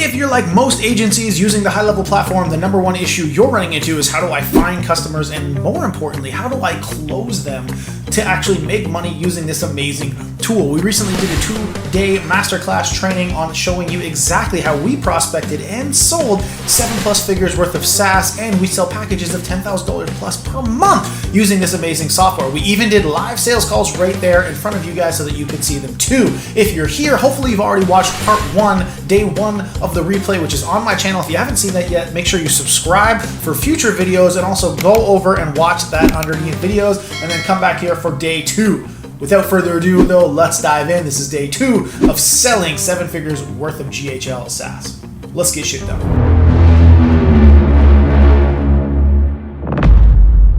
If you're like most agencies using the Highlevel platform, the number one issue you're running into is how do I find customers, and more importantly, how do I close them to actually make money using this amazing tool. We recently did a 2-day masterclass training on showing you exactly how we prospected and sold 7+ figures worth of SaaS, and we sell packages of $10,000 plus per month using this amazing software. We even did live sales calls right there in front of you guys so that you could see them too. If you're here, hopefully you've already watched part 1, day 1 of the replay, which is on my channel. If you haven't seen that yet, make sure you subscribe for future videos, and also go over and watch that underneath videos, and then come back here for day 2. Without further ado though, let's dive in. This is day 2 of selling 7 figures worth of GHL SaaS. Let's get shit done.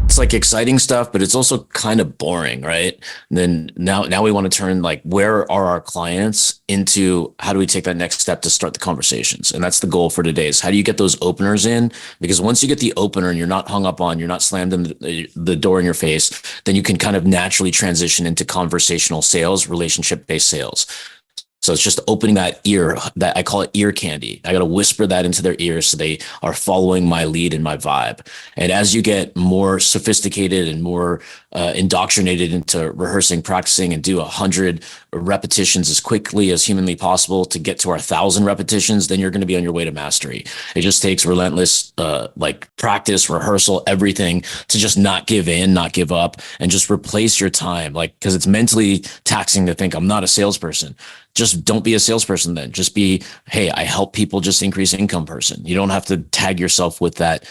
It's like exciting stuff, but it's also kind of boring, right? And then now we want to turn like, where are our clients into how do we take that next step to start the conversations? And that's the goal for today, is how do you get those openers in? Because once you get the opener and you're not hung up on, you're not slammed in the door in your face, then you can kind of naturally transition into conversational sales, relationship-based sales. So it's just opening that ear, that I call it ear candy. I got to whisper that into their ears so they are following my lead and my vibe. And as you get more sophisticated and more indoctrinated into rehearsing, practicing, and do 100 repetitions as quickly as humanly possible to get to our 1,000 repetitions, then you're going to be on your way to mastery. It just takes relentless like practice, rehearsal, everything to just not give in, not give up, and just replace your time. Like, because it's mentally taxing to think I'm not a salesperson. Just don't be a salesperson then. Just be, hey, I help people just increase income person. You don't have to tag yourself with that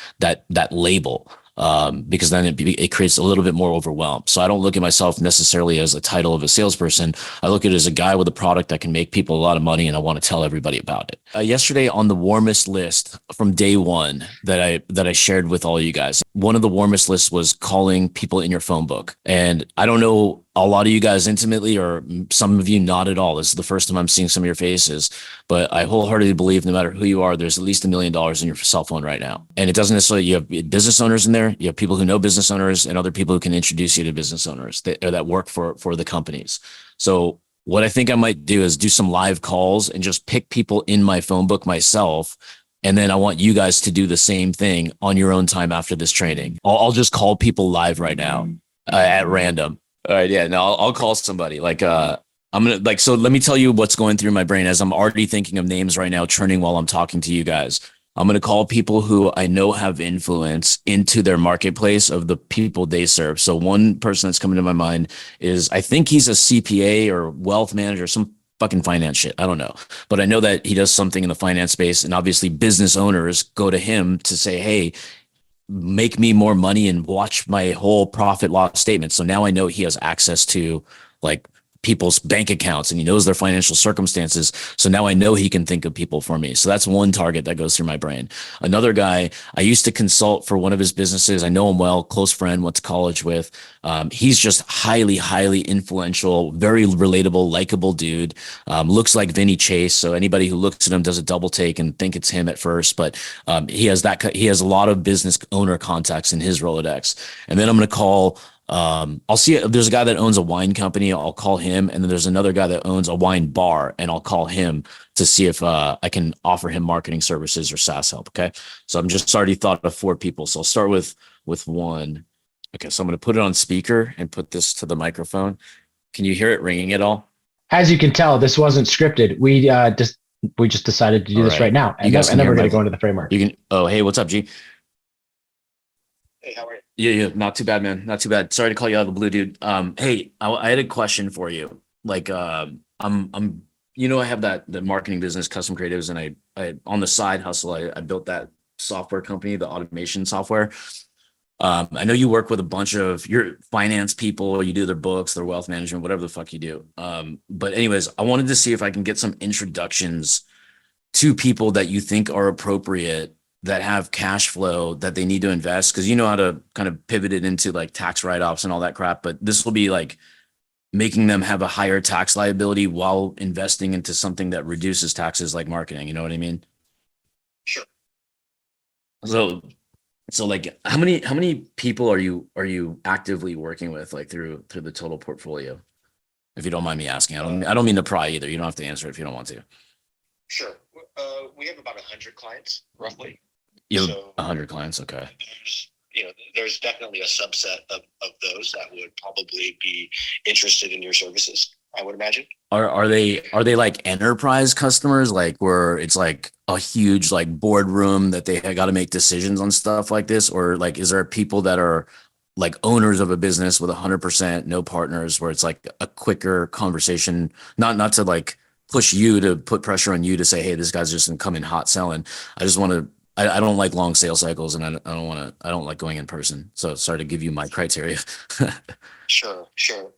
label, because then it creates a little bit more overwhelm. So I don't look at myself necessarily as a title of a salesperson. I look at it as a guy with a product that can make people a lot of money, and I want to tell everybody about it. Yesterday on the warmest list from day 1 that I shared with all you guys, one of the warmest lists was calling people in your phone book. And I don't know a lot of you guys intimately, or some of you not at all. This is the first time I'm seeing some of your faces, but I wholeheartedly believe no matter who you are, there's at least $1 million in your cell phone right now. And it doesn't necessarily, you have business owners in there, you have people who know business owners, and other people who can introduce you to business owners that work for the companies. So what I think I might do is do some live calls and just pick people in my phone book myself. And then I want you guys to do the same thing on your own time after this training. I'll just call people live right now at random. All right. Yeah. No, I'll call somebody like, I'm going to so let me tell you what's going through my brain as I'm already thinking of names right now, churning while I'm talking to you guys. I'm going to call people who I know have influence into their marketplace of the people they serve. So one person that's coming to my mind is, I think he's a CPA or wealth manager, some fucking finance shit. I don't know, but I know that he does something in the finance space, and obviously business owners go to him to say, hey, make me more money and watch my whole profit loss statement. So now I know he has access to like people's bank accounts, and he knows their financial circumstances. So now I know he can think of people for me. So that's one target that goes through my brain. Another guy, I used to consult for one of his businesses. I know him well, close friend, went to college with. He's just highly, highly influential, very relatable, likable dude. Looks like Vinny Chase. So anybody who looks at him does a double take and think it's him at first, but he has a lot of business owner contacts in his Rolodex. And then I'm going to call, I'll see, there's a guy that owns a wine company. I'll call him. And then there's another guy that owns a wine bar, and I'll call him to see if I can offer him marketing services or SaaS help. Okay. So I'm just already thought of 4 people. So I'll start with one. Okay. So I'm going to put it on speaker and put this to the microphone. Can you hear it ringing at all? As you can tell, this wasn't scripted. We just decided to do this right now. And then we're going to go into the framework. You can, oh, hey, what's up, G? Hey, how are you? Yeah, not too bad, man. Not too bad. Sorry to call you out of the blue, dude. Hey, I had a question for you. Like, I'm, you know, I have the marketing business, Custom Creatives, and I on the side hustle, I built that software company, the automation software. I know you work with a bunch of your finance people, you do their books, their wealth management, whatever the fuck you do. But anyways, I wanted to see if I can get some introductions to people that you think are appropriate, that have cash flow that they need to invest, because you know how to kind of pivot it into like tax write-offs and all that crap. But this will be like making them have a higher tax liability while investing into something that reduces taxes, like marketing. You know what I mean? Sure. So like how many people are you actively working with, like through the total portfolio? If you don't mind me asking, I don't mean to pry either. You don't have to answer it if you don't want to. Sure. We have about 100 clients, roughly. You have So 100 clients. Okay. There's definitely a subset of those that would probably be interested in your services, I would imagine. Are they like enterprise customers, like where it's like a huge like boardroom that they got to make decisions on stuff like this? Or like, is there people that are like owners of a business with 100% no partners, where it's like a quicker conversation, not to like push you to put pressure on you to say, hey, this guy's just gonna come in hot selling. I just want to, I don't like long sales cycles, and I don't like going in person. So sorry to give you my criteria. Sure.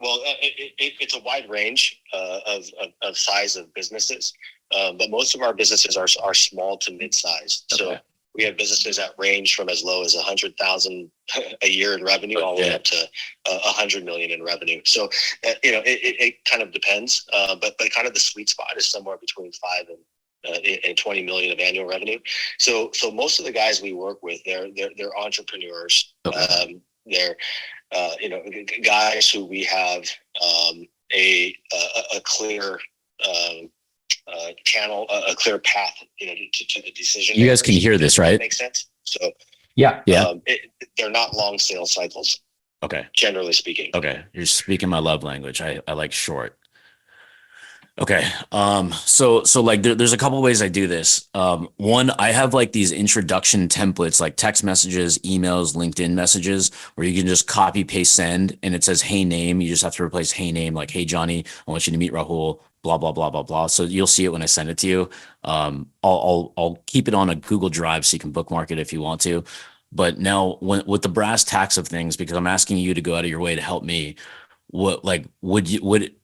Well, it's a wide range of size of businesses, but most of our businesses are small to mid-sized. Okay. So we have businesses that range from as low as 100,000 a year in revenue, all the way up to 100 million in revenue. So it kind of depends, but kind of the sweet spot is somewhere between 5 and 20 million of annual revenue. So most of the guys we work with, they're entrepreneurs. Okay. They're guys who we have a clear channel, a clear path, to the decision. You guys can hear this, right? Makes sense. So yeah. They're not long sales cycles. Okay. Generally speaking. Okay, you're speaking my love language. I like short. Okay. So like there's a couple ways I do this. One, I have like these introduction templates, like text messages, emails, LinkedIn messages, where you can just copy, paste, send, and it says, hey name. You just have to replace hey name, like, hey Johnny, I want you to meet Rahul, blah, blah, blah, blah, blah. So you'll see it when I send it to you. I'll keep it on a Google Drive so you can bookmark it if you want to. But now with the brass tacks of things, because I'm asking you to go out of your way to help me, would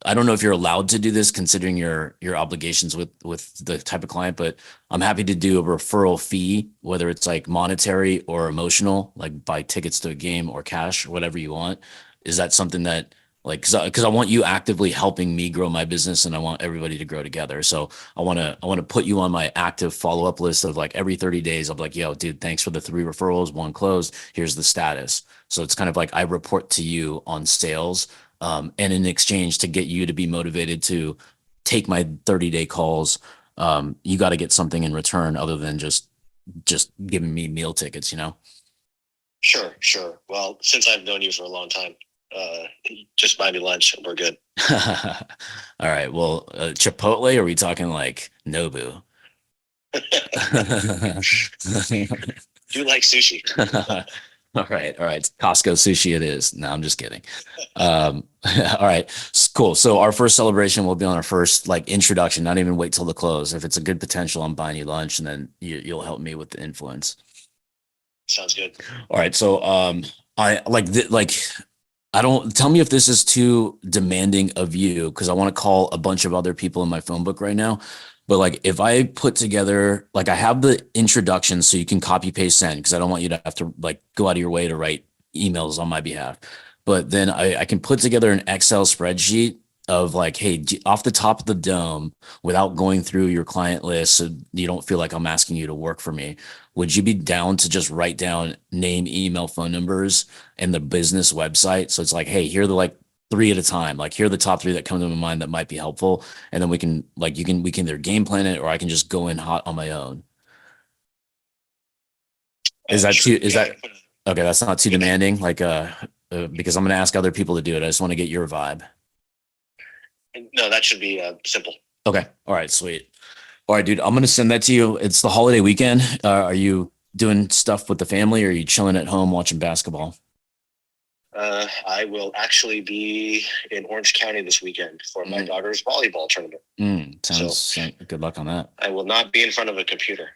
I don't know if you're allowed to do this considering your obligations with the type of client, but I'm happy to do a referral fee, whether it's like monetary or emotional, like buy tickets to a game or cash, or whatever you want. Is that something that, like, because I want you actively helping me grow my business, and I want everybody to grow together. So I want to put you on my active follow-up list of like every 30 days. I'm like, yo, dude, thanks for the 3 referrals, 1 closed. Here's the status. So it's kind of like I report to you on sales. And in exchange, to get you to be motivated to take my 30-day calls, you got to get something in return other than just giving me meal tickets, Sure. Well, since I've known you for a long time, just buy me lunch and we're good. All right. Well, Chipotle, or are we talking like Nobu? Do like sushi. All right. Costco sushi it is. No, I'm just kidding. All right, cool. So our first celebration will be on our first like introduction, not even wait till the close. If it's a good potential, I'm buying you lunch, and then you'll help me with the influence. Sounds good. All right. So I I don't, tell me if this is too demanding of you, because I want to call a bunch of other people in my phone book right now. But like, if I put together, like, I have the introduction so you can copy, paste, send, because I don't want you to have to like go out of your way to write emails on my behalf. But then I can put together an Excel spreadsheet of like, hey, off the top of the dome, without going through your client list, so you don't feel like I'm asking you to work for me, would you be down to just write down name, email, phone numbers, and the business website? So it's like, hey, here are the like 3 at a time. Like, here are the top 3 that come to my mind that might be helpful. And then we can like, we can either game plan it, or I can just go in hot on my own. Is that too, okay? That's not too demanding. Like, because I'm going to ask other people to do it. I just want to get your vibe. No, that should be simple. Okay. All right. Sweet. All right, dude. I'm going to send that to you. It's the holiday weekend. Are you doing stuff with the family, or are you chilling at home watching basketball? I will actually be in Orange County this weekend for my daughter's volleyball tournament. Sounds good luck on that. I will not be in front of a computer.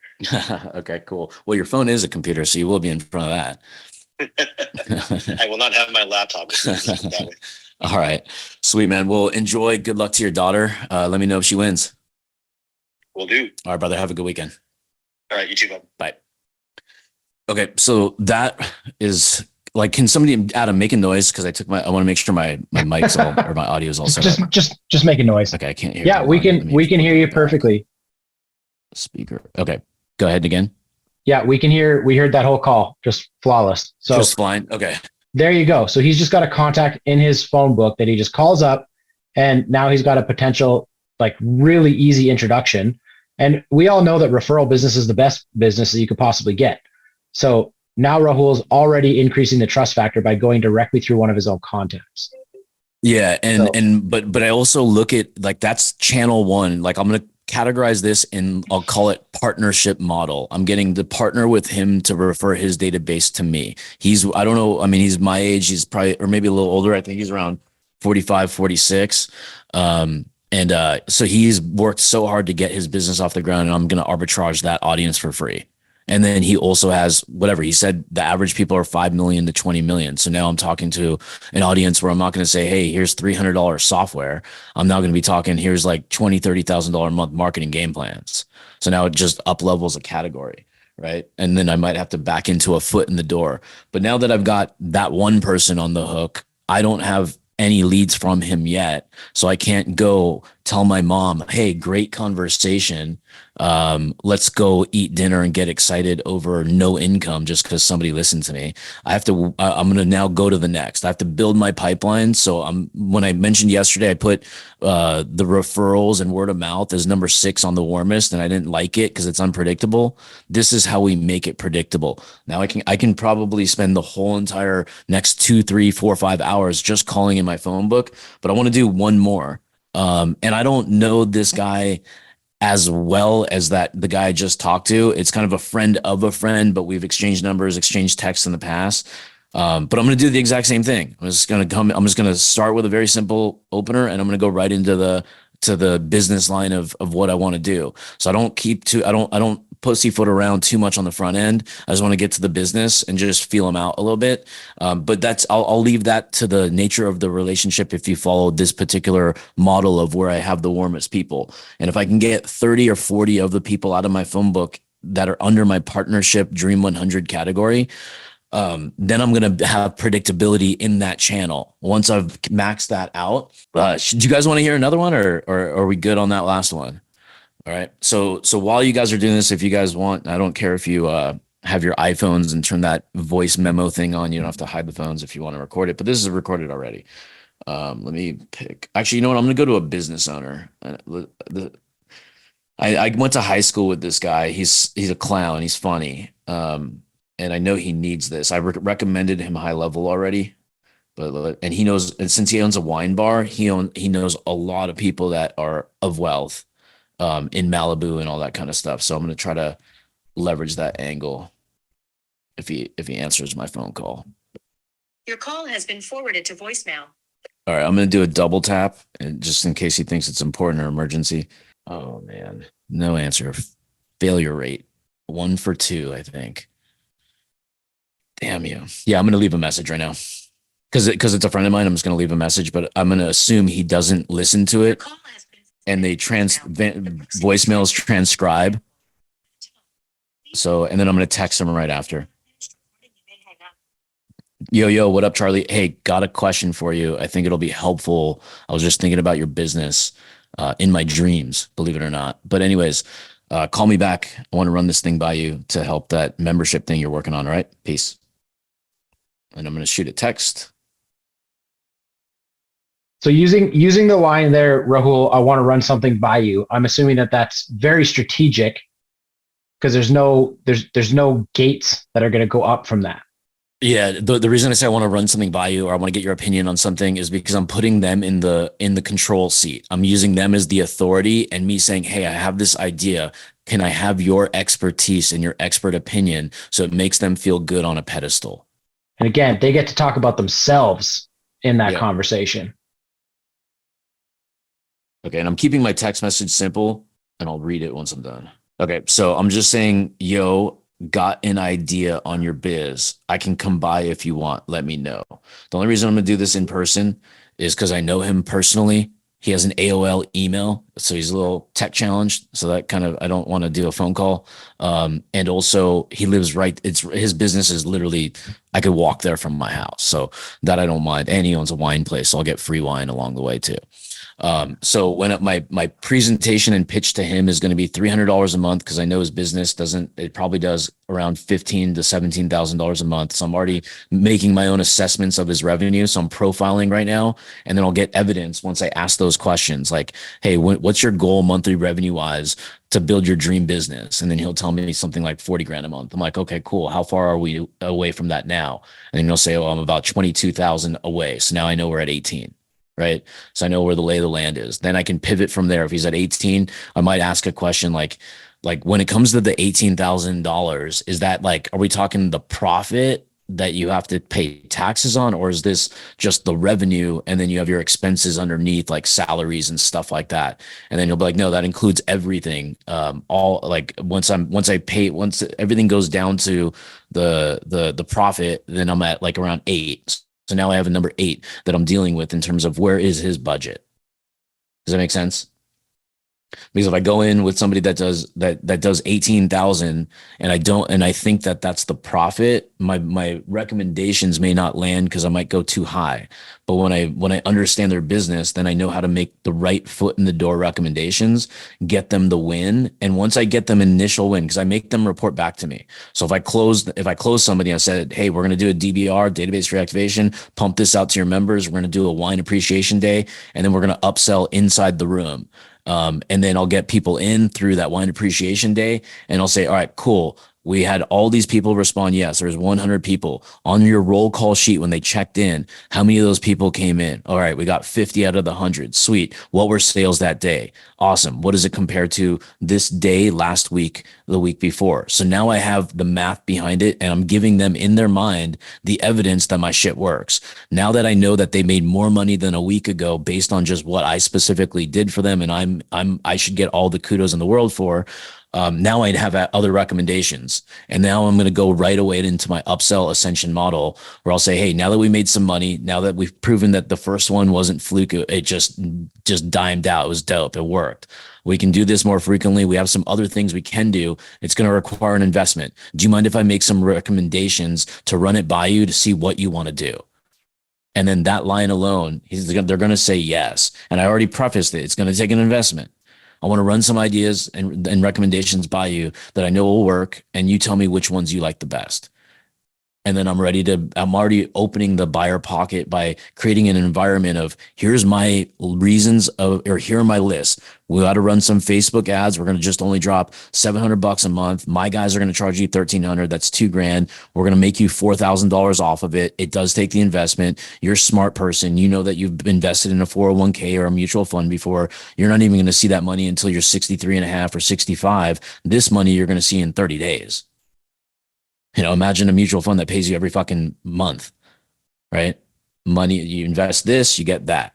Okay, cool. Well, your phone is a computer, so you will be in front of that. I will not have my laptop. All right. Sweet, man. Well, enjoy. Good luck to your daughter. Let me know if she wins. Will do. All right, brother. Have a good weekend. All right. You too, bud. Bye. Okay. So that is like, can somebody, Adam, make a noise? Cause I want to make sure my mic's all, or my audio is all set up. Just make a noise. Okay. I can't hear. Yeah, we can hear you perfectly. Speaker. Okay. Go ahead again. Yeah, we heard that whole call. Just flawless. So just fine. Okay. There you go. So he's just got a contact in his phone book that he just calls up, and now he's got a potential, like, really easy introduction. And we all know that referral business is the best business that you could possibly get. So now Rahul's already increasing the trust factor by going directly through one of his own contacts. Yeah. But I also look at like, that's channel one. Like I'm going to categorize this in, I'll call it partnership model. I'm getting to partner with him to refer his database to me. I don't know. I mean, he's my age. He's probably, or maybe a little older. I think he's around 45, 46. So he's worked so hard to get his business off the ground, and I'm going to arbitrage that audience for free. And then he also has whatever he said, the average people are 5 million to 20 million. So now I'm talking to an audience where I'm not going to say, hey, here's $300 software. I'm now going to be talking, here's like $20,000, $30,000 a month marketing game plans. So now it just up levels a category, right? And then I might have to back into a foot in the door. But now that I've got that one person on the hook, I don't have any leads from him yet. So I can't go tell my mom, hey, great conversation. Let's go eat dinner and get excited over no income just because somebody listened to me. I'm going to now go to the next. I have to build my pipeline. So when I mentioned yesterday, I put the referrals and word of mouth as number 6 on the warmest, and I didn't like it because it's unpredictable. This is how we make it predictable. Now I can probably spend the whole entire next 2, 3, 4, 5 hours just calling in my phone book, but I want to do one more. And I don't know this guy as well as the guy I just talked to. It's kind of a friend of a friend, but we've exchanged numbers, exchanged texts in the past. But I'm going to do the exact same thing. I'm just going to start with a very simple opener, and I'm going to go right into the business line of what I want to do. So I don't pussyfoot around too much on the front end. I just want to get to the business and just feel them out a little bit. But I'll leave that to the nature of the relationship if you follow this particular model of where I have the warmest people. And if I can get 30 or 40 of the people out of my phone book that are under my partnership Dream 100 category, then I'm going to have predictability in that channel. Once I've maxed that out, do you guys want to hear another one, or are we good on that last one? All right. So while you guys are doing this, if you guys want, I don't care if you have your iPhones and turn that voice memo thing on. You don't have to hide the phones if you want to record it, but this is recorded already. Let me pick. Actually, you know what? I'm going to go to a business owner. I went to high school with this guy. He's a clown. He's funny. And I know he needs this. I recommended him Highlevel already. And he knows, and since he owns a wine bar, he knows a lot of people that are of wealth. In Malibu and all that kind of stuff. So I'm going to try to leverage that angle if he answers my phone call. Your call has been forwarded to voicemail. All right. I'm going to do a double tap, and just in case he thinks it's important or emergency. Oh man, no answer. Failure rate 1 for 2, I think. Damn you. Yeah. I'm going to leave a message right now because it's a friend of mine. I'm just going to leave a message, but I'm going to assume he doesn't listen to it. And they voicemails transcribe. So, and then I'm going to text them right after. Yo, what up, Charlie? Hey, got a question for you. I think it'll be helpful. I was just thinking about your business in my dreams, believe it or not. But anyways, call me back. I want to run this thing by you to help that membership thing you're working on. All right. Peace. And I'm going to shoot a text. So using the line there, Rahul, I want to run something by you. I'm assuming that that's very strategic because there's no gates that are going to go up from that. Yeah, the reason I say I want to run something by you, or I want to get your opinion on something, is because I'm putting them in the control seat. I'm using them as the authority, and me saying, hey, I have this idea. Can I have your expertise and your expert opinion? So it makes them feel good on a pedestal. And again, they get to talk about themselves in that conversation. Okay, and I'm keeping my text message simple, and I'll read it once I'm done. Okay, so I'm just saying, yo, got an idea on your biz. I can come by if you want. Let me know. The only reason I'm going to do this in person is because I know him personally. He has an AOL email, so he's a little tech challenged. So that kind of, I don't want to do a phone call. And also he lives right. His business is literally, I could walk there from my house. So that I don't mind. And he owns a wine place, so I'll get free wine along the way too. So when my presentation and pitch to him is going to be $300 a month, because I know his business it probably does around $15,000 to $17,000 a month. So I'm already making my own assessments of his revenue. So I'm profiling right now, and then I'll get evidence once I ask those questions, like, hey, what's your goal monthly revenue wise to build your dream business? And then he'll tell me something like 40 grand a month. I'm like, okay, cool. How far are we away from that now? And then he'll say, oh, I'm about 22,000 away. So now I know we're at 18. Right. So I know where the lay of the land is. Then I can pivot from there. If he's at 18, I might ask a question like when it comes to the $18,000, is that like, are we talking the profit that you have to pay taxes on, or is this just the revenue? And then you have your expenses underneath, like salaries and stuff like that. And then you'll be like, no, that includes everything. All like once everything goes down to the profit, then I'm at like around 8. So now I have a number 8 that I'm dealing with in terms of where is his budget. Does that make sense? Because if I go in with somebody that does 18,000 and I think that that's the profit, my recommendations may not land because I might go too high. But when I understand their business, then I know how to make the right foot in the door recommendations, get them the win. And once I get them initial win, because I make them report back to me. So if I close somebody, I said, hey, we're going to do a DBR, database reactivation, pump this out to your members. We're going to do a wine appreciation day, and then we're going to upsell inside the room. And then I'll get people in through that wine appreciation day, and I'll say, all right, cool. We had all these people respond. Yes, there's 100 people on your roll call sheet when they checked in. How many of those people came in? All right, we got 50 out of the 100. Sweet. What were sales that day? Awesome. What does it compare to this day, last week, the week before? So now I have the math behind it, and I'm giving them in their mind the evidence that my shit works. Now that I know that they made more money than a week ago based on just what I specifically did for them, and I should get all the kudos in the world for. Now I'd have other recommendations. And now I'm going to go right away into my upsell ascension model, where I'll say, hey, now that we made some money, now that we've proven that the first one wasn't fluke, it just dimed out. It was dope. It worked. We can do this more frequently. We have some other things we can do. It's going to require an investment. Do you mind if I make some recommendations to run it by you to see what you want to do? And then that line alone, they're going to say yes. And I already prefaced it. It's going to take an investment. I want to run some ideas and recommendations by you that I know will work, and you tell me which ones you like the best. And then I'm already opening the buyer pocket by creating an environment of, here's my reasons or here are my lists. We got to run some Facebook ads. We're going to just only drop $700 a month. My guys are going to charge you $1,300. That's $2,000. We're going to make you $4,000 off of it. It does take the investment. You're a smart person. You know that you've invested in a 401k or a mutual fund before. You're not even going to see that money until you're 63 and a half or 65. This money you're going to see in 30 days. Imagine a mutual fund that pays you every fucking month, right? Money, you invest this, you get that.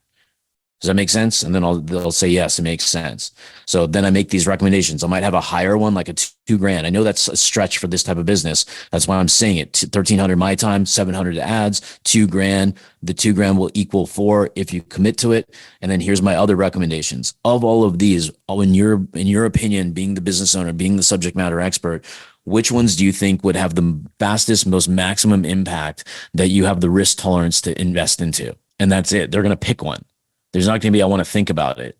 Does that make sense? And then they'll say, yes, it makes sense. So then I make these recommendations. I might have a higher one, like a $2,000. I know that's a stretch for this type of business. That's why I'm saying it. $1,300 my time, $700 ads, $2,000. The $2,000 will equal $4,000 if you commit to it. And then here's my other recommendations. Of all of these, in your opinion, being the business owner, being the subject matter expert, which ones do you think would have the fastest, most maximum impact that you have the risk tolerance to invest into? And that's it. They're going to pick one. There's not going to be, I want to think about it.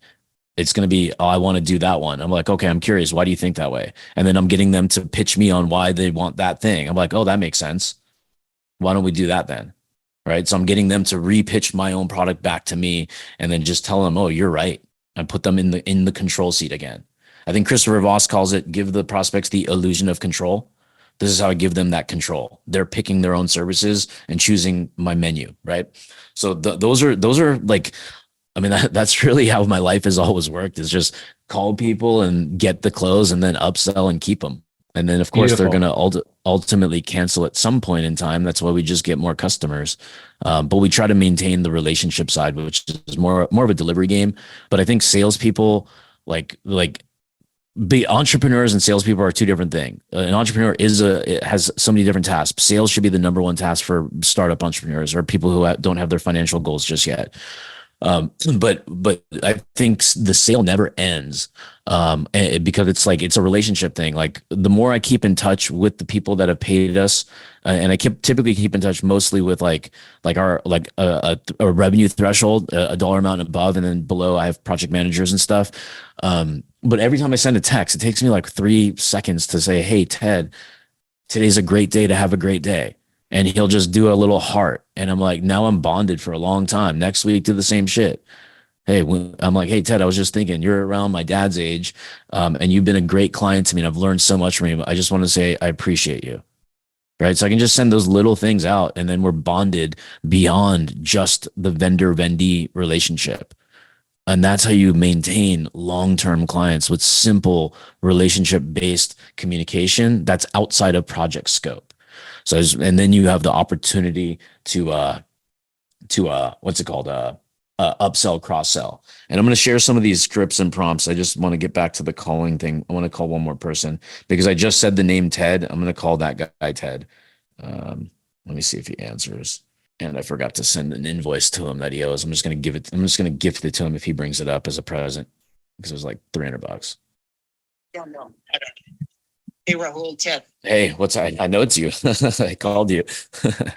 It's going to be, oh, I want to do that one. I'm like, okay, I'm curious. Why do you think that way? And then I'm getting them to pitch me on why they want that thing. I'm like, oh, that makes sense. Why don't we do that then? Right. So I'm getting them to repitch my own product back to me, and then just tell them, oh, you're right. I put them in the control seat again. I think Christopher Voss calls it, give the prospects the illusion of control. This is how I give them that control. They're picking their own services and choosing my menu, right? So those are like, I mean, that's really how my life has always worked, is just call people and get the close and then upsell and keep them. And then, of course, Beautiful. They're going to ultimately cancel at some point in time. That's why we just get more customers. But we try to maintain the relationship side, which is more of a delivery game. But I think salespeople, like entrepreneurs and salespeople are two different things. An entrepreneur has so many different tasks. Sales should be the number one task for startup entrepreneurs or people who don't have their financial goals just yet. But I think the sale never ends. Because it's like, it's a relationship thing. Like the more I keep in touch with the people that have paid us, and I typically keep in touch mostly with a revenue threshold, a dollar amount above, and then below I have project managers and stuff. But every time I send a text, it takes me like 3 seconds to say, "Hey, Ted, today's a great day to have a great day." And he'll just do a little heart. And I'm like, now I'm bonded for a long time. Next week, do the same shit. Hey, I'm like, hey, Ted, I was just thinking you're around my dad's age, and you've been a great client to me, and I've learned so much from you. I just want to say I appreciate you. Right. So I can just send those little things out, and then we're bonded beyond just the vendor-vendee relationship. And that's how you maintain long-term clients, with simple relationship-based communication that's outside of project scope. So, and then you have the opportunity to what's it called? Upsell, cross sell. And I'm going to share some of these scripts and prompts. I just want to get back to the calling thing. I want to call one more person because I just said the name Ted. I'm going to call that guy Ted. Let me see if he answers. And I forgot to send an invoice to him that he owes. I'm just going to gift it to him if he brings it up as a present, because it was like $300. Yeah, no, I don't. Hey, Rahul, Ted. Hey, I know it's you. I called you.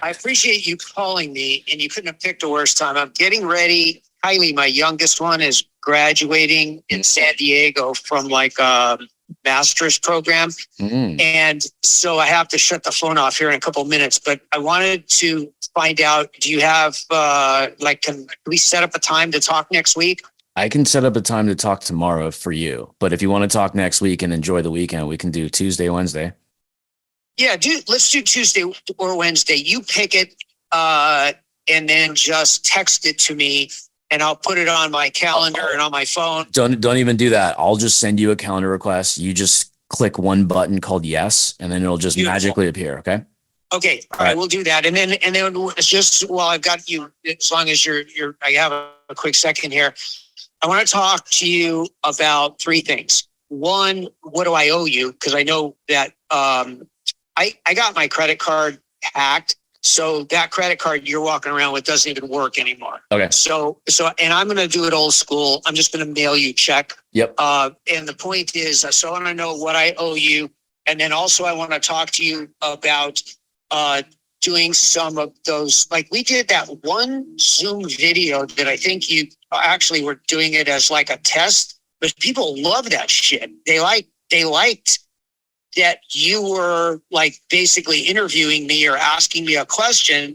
I appreciate you calling me, and you couldn't have picked a worse time. I'm getting ready. Kylie, my youngest one, is graduating in San Diego from like a master's program. And so I have to shut the phone off here in a couple of minutes, but I wanted to find out, do you have, can we set up a time to talk next week? I can set up a time to talk tomorrow for you, but if you want to talk next week and enjoy the weekend, we can do Tuesday, Wednesday. Yeah, let's do Tuesday or Wednesday. You pick it, and then just text it to me, and I'll put it on my calendar and on my phone. Don't even do that. I'll just send you a calendar request. You just click one button called yes, and then it'll just magically appear. Okay. Okay. All right. We'll do that. And then it's just while I've got you, as long as I have a quick second here. I want to talk to you about 3 things. One, what do I owe you? Because I know that I got my credit card hacked. So that credit card you're walking around with doesn't even work anymore. Okay. So, and I'm going to do it old school. I'm just going to mail you a check. Yep. And the point is, so I want to know what I owe you. And then also I want to talk to you about doing some of those, like we did that one Zoom video that I think you actually were doing it as like a test, but people love that shit. They liked that you were like basically interviewing me or asking me a question.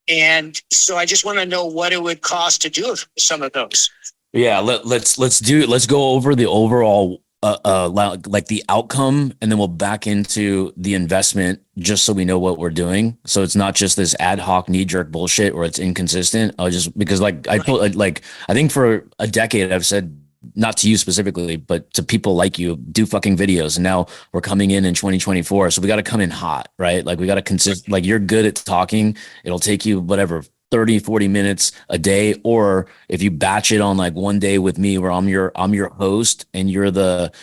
And so I just want to know what it would cost to do some of those. Yeah. Let's go over the overall, like the outcome, and then we'll back into the investment just so we know what we're doing. So it's not just this ad hoc knee jerk bullshit or it's inconsistent. Because I think for a decade I've said, not to you specifically, but to people like you, do fucking videos. And now we're coming in 2024. So we got to come in hot, right? Like we got to like you're good at talking. It'll take you whatever, 30, 40 minutes a day. Or if you batch it on like one day with me where I'm your host and you're the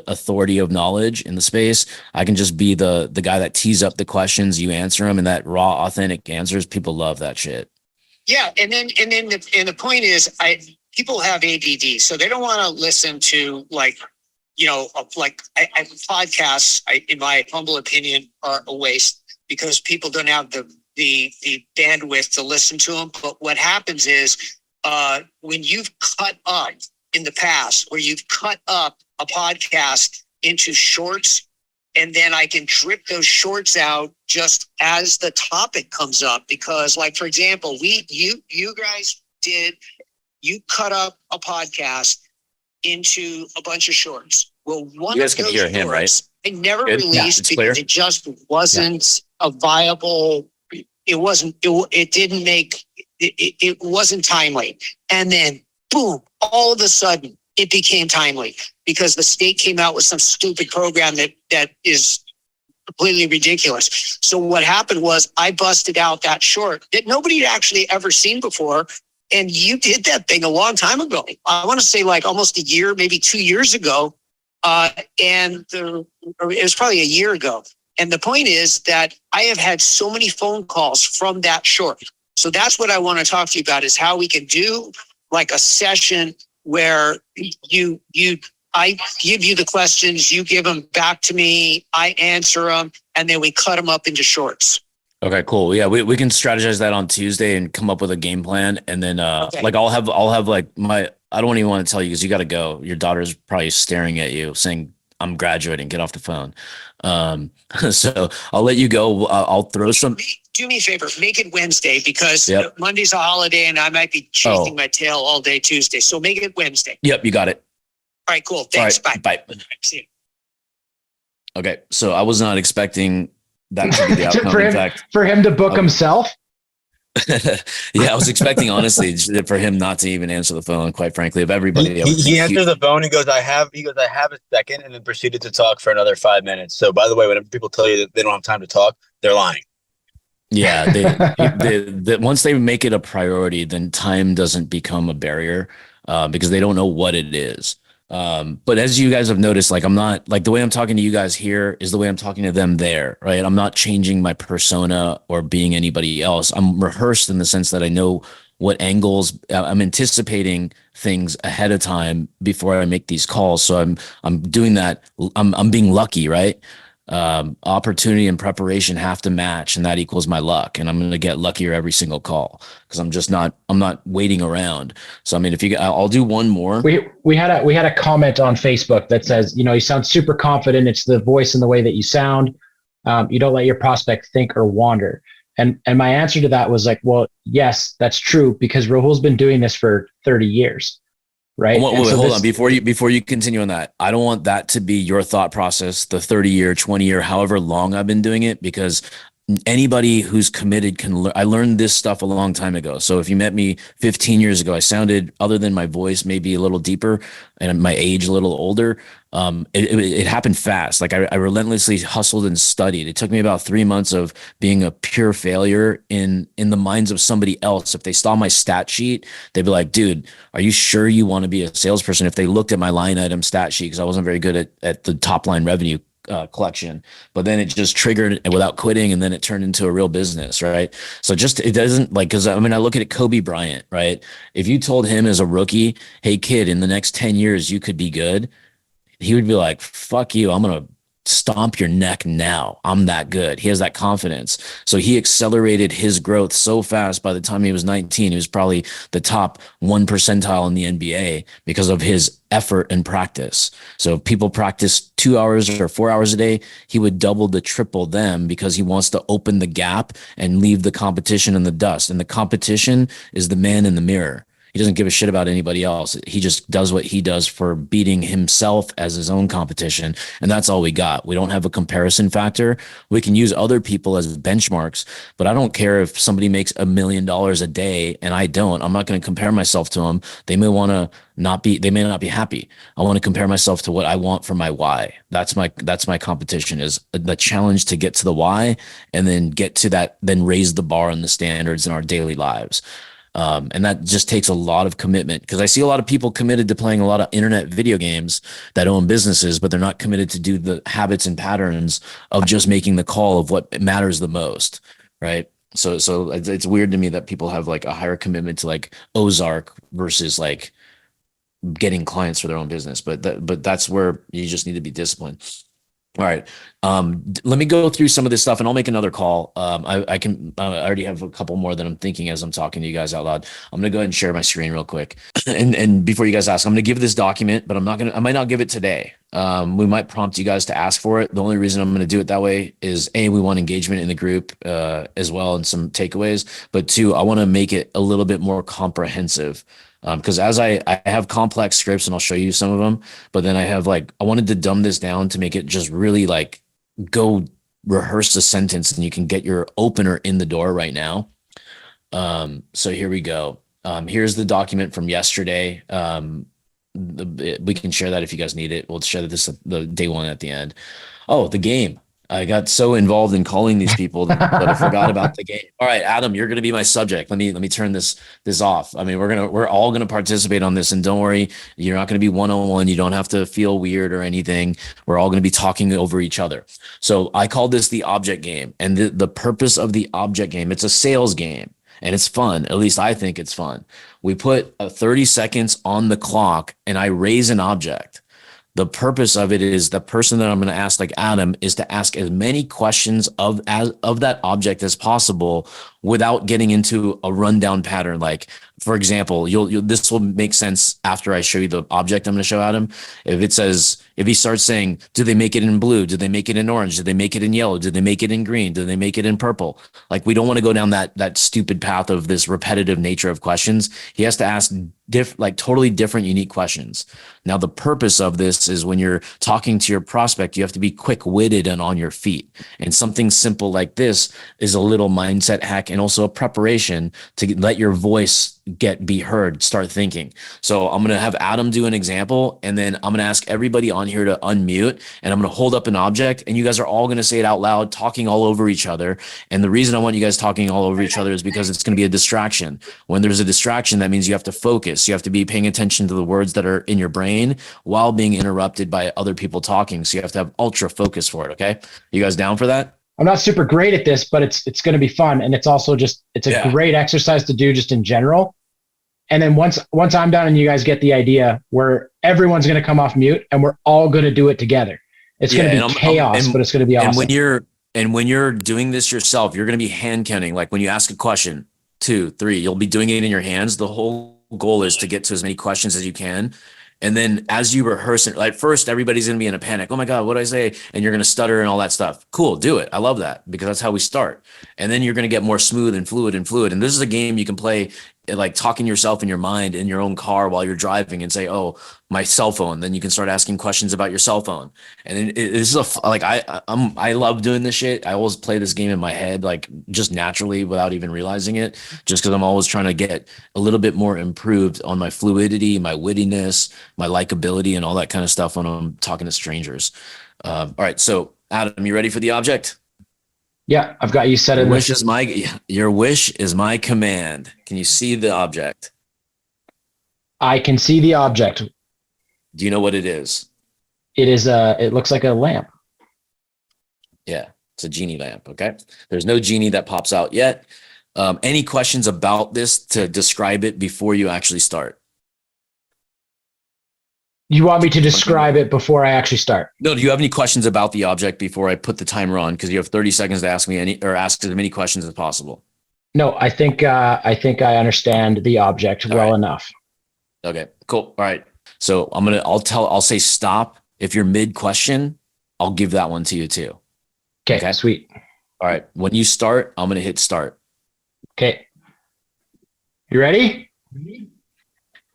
authority of knowledge in the space, I can just be the guy that tees up the questions, you answer them, and that raw, authentic answers. People love that shit. Yeah. And the point is people have ADD, so they don't want to listen to podcasts, in my humble opinion, are a waste because people don't have the bandwidth to listen to them. But what happens is when you've cut up in the past, where you've cut up a podcast into shorts, and then I can drip those shorts out just as the topic comes up. Because, like, for example, you guys you cut up a podcast into a bunch of shorts. Well, one you guys of can those hear him, right? I never Good. released Yeah, because it just wasn't a viable. It wasn't. It wasn't timely. And then, boom! All of a sudden, it became timely because the state came out with some stupid program that is completely ridiculous. So what happened was I busted out that short that nobody had actually ever seen before. And you did that thing a long time ago. I want to say like almost a year, maybe 2 years ago. It was probably a year ago. And the point is that I have had so many phone calls from that short. So that's what I want to talk to you about, is how we can do like a session where I give you the questions, you give them back to me, I answer them, and then we cut them up into shorts. Okay, cool. Yeah, we can strategize that on Tuesday and come up with a game plan. And then like I'll have like I don't even want to tell you because you got to go. Your daughter's probably staring at you saying, I'm graduating, get off the phone. So I'll let you go. I'll throw some. Do me a favor, make it Wednesday because Yep. Monday's a holiday and I might be chasing my tail all day Tuesday. So make it Wednesday. Yep, you got it. All right, cool. Thanks. All right, Bye. bye. See you. Okay, so I was not expecting that to be the outcome. In fact, for him to book himself. Yeah, I was expecting honestly for him not to even answer the phone. Quite frankly, of everybody, he answers the phone. He goes, "I have a second," and then proceeded to talk for another 5 minutes. So, by the way, whenever people tell you that they don't have time to talk, they're lying. Yeah, they once they make it a priority, then time doesn't become a barrier because they don't know what it is. But as you guys have noticed, like I'm not like the way I'm talking to you guys here is the way I'm talking to them there, right? I'm not changing my persona or being anybody else. I'm rehearsed in the sense that I know what angles I'm anticipating things ahead of time before I make these calls. So I'm doing that. I'm being lucky, right? Opportunity and preparation have to match, and that equals my luck. And I'm going to get luckier every single call because I'm not waiting around. So, I mean, I'll do one more. We had a comment on Facebook that says, you sound super confident. It's the voice and the way that you sound. You don't let your prospect think or wander. And my answer to that was like, well, yes, that's true because Rahul's been doing this for 30 years. Right. Wait, hold on. Before you continue on that, I don't want that to be your thought process, the 30-year, 20-year, however long I've been doing it, because anybody who's committed can learn. I learned this stuff a long time ago. So if you met me 15 years ago, I sounded, other than my voice, maybe a little deeper and my age a little older. It happened fast. Like I relentlessly hustled and studied. It took me about 3 months of being a pure failure in the minds of somebody else. If they saw my stat sheet, they'd be like, dude, are you sure you want to be a salesperson? If they looked at my line item stat sheet, because I wasn't very good at the top line revenue collection, but then it just triggered without quitting, and then it turned into a real business, right? So it doesn't like, because I mean, I look at it, Kobe Bryant, right? If you told him as a rookie, hey kid, in the next 10 years you could be good, he would be like, fuck you, I'm gonna stomp your neck now. I'm that good. He has that confidence. So he accelerated his growth so fast. By the time he was 19, he was probably the top 1 percentile in the NBA because of his effort and practice. So if people practice 2 hours or 4 hours a day, he would double to triple them because he wants to open the gap and leave the competition in the dust. And the competition is the man in the mirror. He doesn't give a shit about anybody else. He just does what he does for beating himself as his own competition. And that's all we got. We don't have a comparison factor. We can use other people as benchmarks, but I don't care if somebody makes $1 million a day and I don't. I'm not going to compare myself to them. They may not be happy. I want to compare myself to what I want for my why. That's my competition, is the challenge to get to the why and then get to that, then raise the bar and the standards in our daily lives. And that just takes a lot of commitment, because I see a lot of people committed to playing a lot of internet video games that own businesses, but they're not committed to do the habits and patterns of just making the call of what matters the most. Right. So it's weird to me that people have like a higher commitment to like Ozark versus like getting clients for their own business. But that's where you just need to be disciplined. All right. Let me go through some of this stuff and I'll make another call. I already have a couple more that I'm thinking as I'm talking to you guys out loud. I'm going to go ahead and share my screen real quick. And before you guys ask, I'm going to give this document, but I might not give it today. We might prompt you guys to ask for it. The only reason I'm going to do it that way is we want engagement in the group, as well, and some takeaways, but 2, I want to make it a little bit more comprehensive. Because as I have complex scripts and I'll show you some of them, but then I wanted to dumb this down to make it just really like go rehearse the sentence and you can get your opener in the door right now. So here we go. Here's the document from yesterday. We can share that if you guys need it. We'll share the day one at the end. Oh, the game. I got so involved in calling these people that I forgot about the game. All right, Adam, you're going to be my subject. Let me turn this off. I mean, we're all going to participate on this, and don't worry, you're not going to be one-on-one. You don't have to feel weird or anything. We're all going to be talking over each other. So I call this the object game, and the purpose of the object game, it's a sales game. and it's fun. At least I think it's fun. We put 30 seconds on the clock and I raise an object. The purpose of it is the person that I'm going to ask, like Adam, is to ask as many questions of that object as possible without getting into a rundown pattern. Like, for example, this will make sense after I show you the object I'm going to show Adam. If he starts saying, do they make it in blue? Do they make it in orange? Do they make it in yellow? Do they make it in green? Do they make it in purple? Like, we don't want to go down that stupid path of this repetitive nature of questions. He has to ask totally different, unique questions. Now, the purpose of this is when you're talking to your prospect, you have to be quick-witted and on your feet. And something simple like this is a little mindset hack and also a preparation to let your voice be heard, start thinking. So I'm going to have Adam do an example, and then I'm going to ask everybody on here to unmute, and I'm going to hold up an object, and you guys are all going to say it out loud, talking all over each other. And the reason I want you guys talking all over each other is because it's going to be a distraction. When there's a distraction, that means you have to focus. You have to be paying attention to the words that are in your brain while being interrupted by other people talking. So you have to have ultra focus for it. Okay. You guys down for that? I'm not super great at this, but it's going to be fun. And it's also it's a great exercise to do just in general. And then once I'm done and you guys get the idea, where everyone's going to come off mute and we're all going to do it together. It's going to be chaos, but it's going to be awesome. And when you're doing this yourself, you're going to be hand counting. Like when you ask a question, 2, 3, you'll be doing it in your hands. The whole goal is to get to as many questions as you can. And then as you rehearse it, like first, everybody's going to be in a panic. Oh my God, what do I say? And you're going to stutter and all that stuff. Cool. Do it. I love that because that's how we start. And then you're going to get more smooth and fluid and fluid. And this is a game you can play, like talking yourself in your mind in your own car while you're driving and say, oh, my cell phone. Then you can start asking questions about your cell phone. And then this is I love doing this shit. I always play this game in my head, like just naturally without even realizing it, just because I'm always trying to get a little bit more improved on my fluidity, my wittiness, my likability, and all that kind of stuff when I'm talking to strangers. All right. So Adam, you ready for the object? Yeah, I've got you set in. Your wish is my command. Can you see the object? I can see the object. Do you know what it is? It looks like a lamp. Yeah, it's a genie lamp. Okay. There's no genie that pops out yet. Any questions about this to describe it before you actually start? You want me to describe it before I actually start? No, do you have any questions about the object before I put the timer on? Because you have 30 seconds to ask me ask as many questions as possible. No, I think I understand the object well enough. Okay, cool. All right. So I'll say stop. If you're mid question, I'll give that one to you too. Okay, sweet. All right. When you start, I'm going to hit start. Okay. You ready?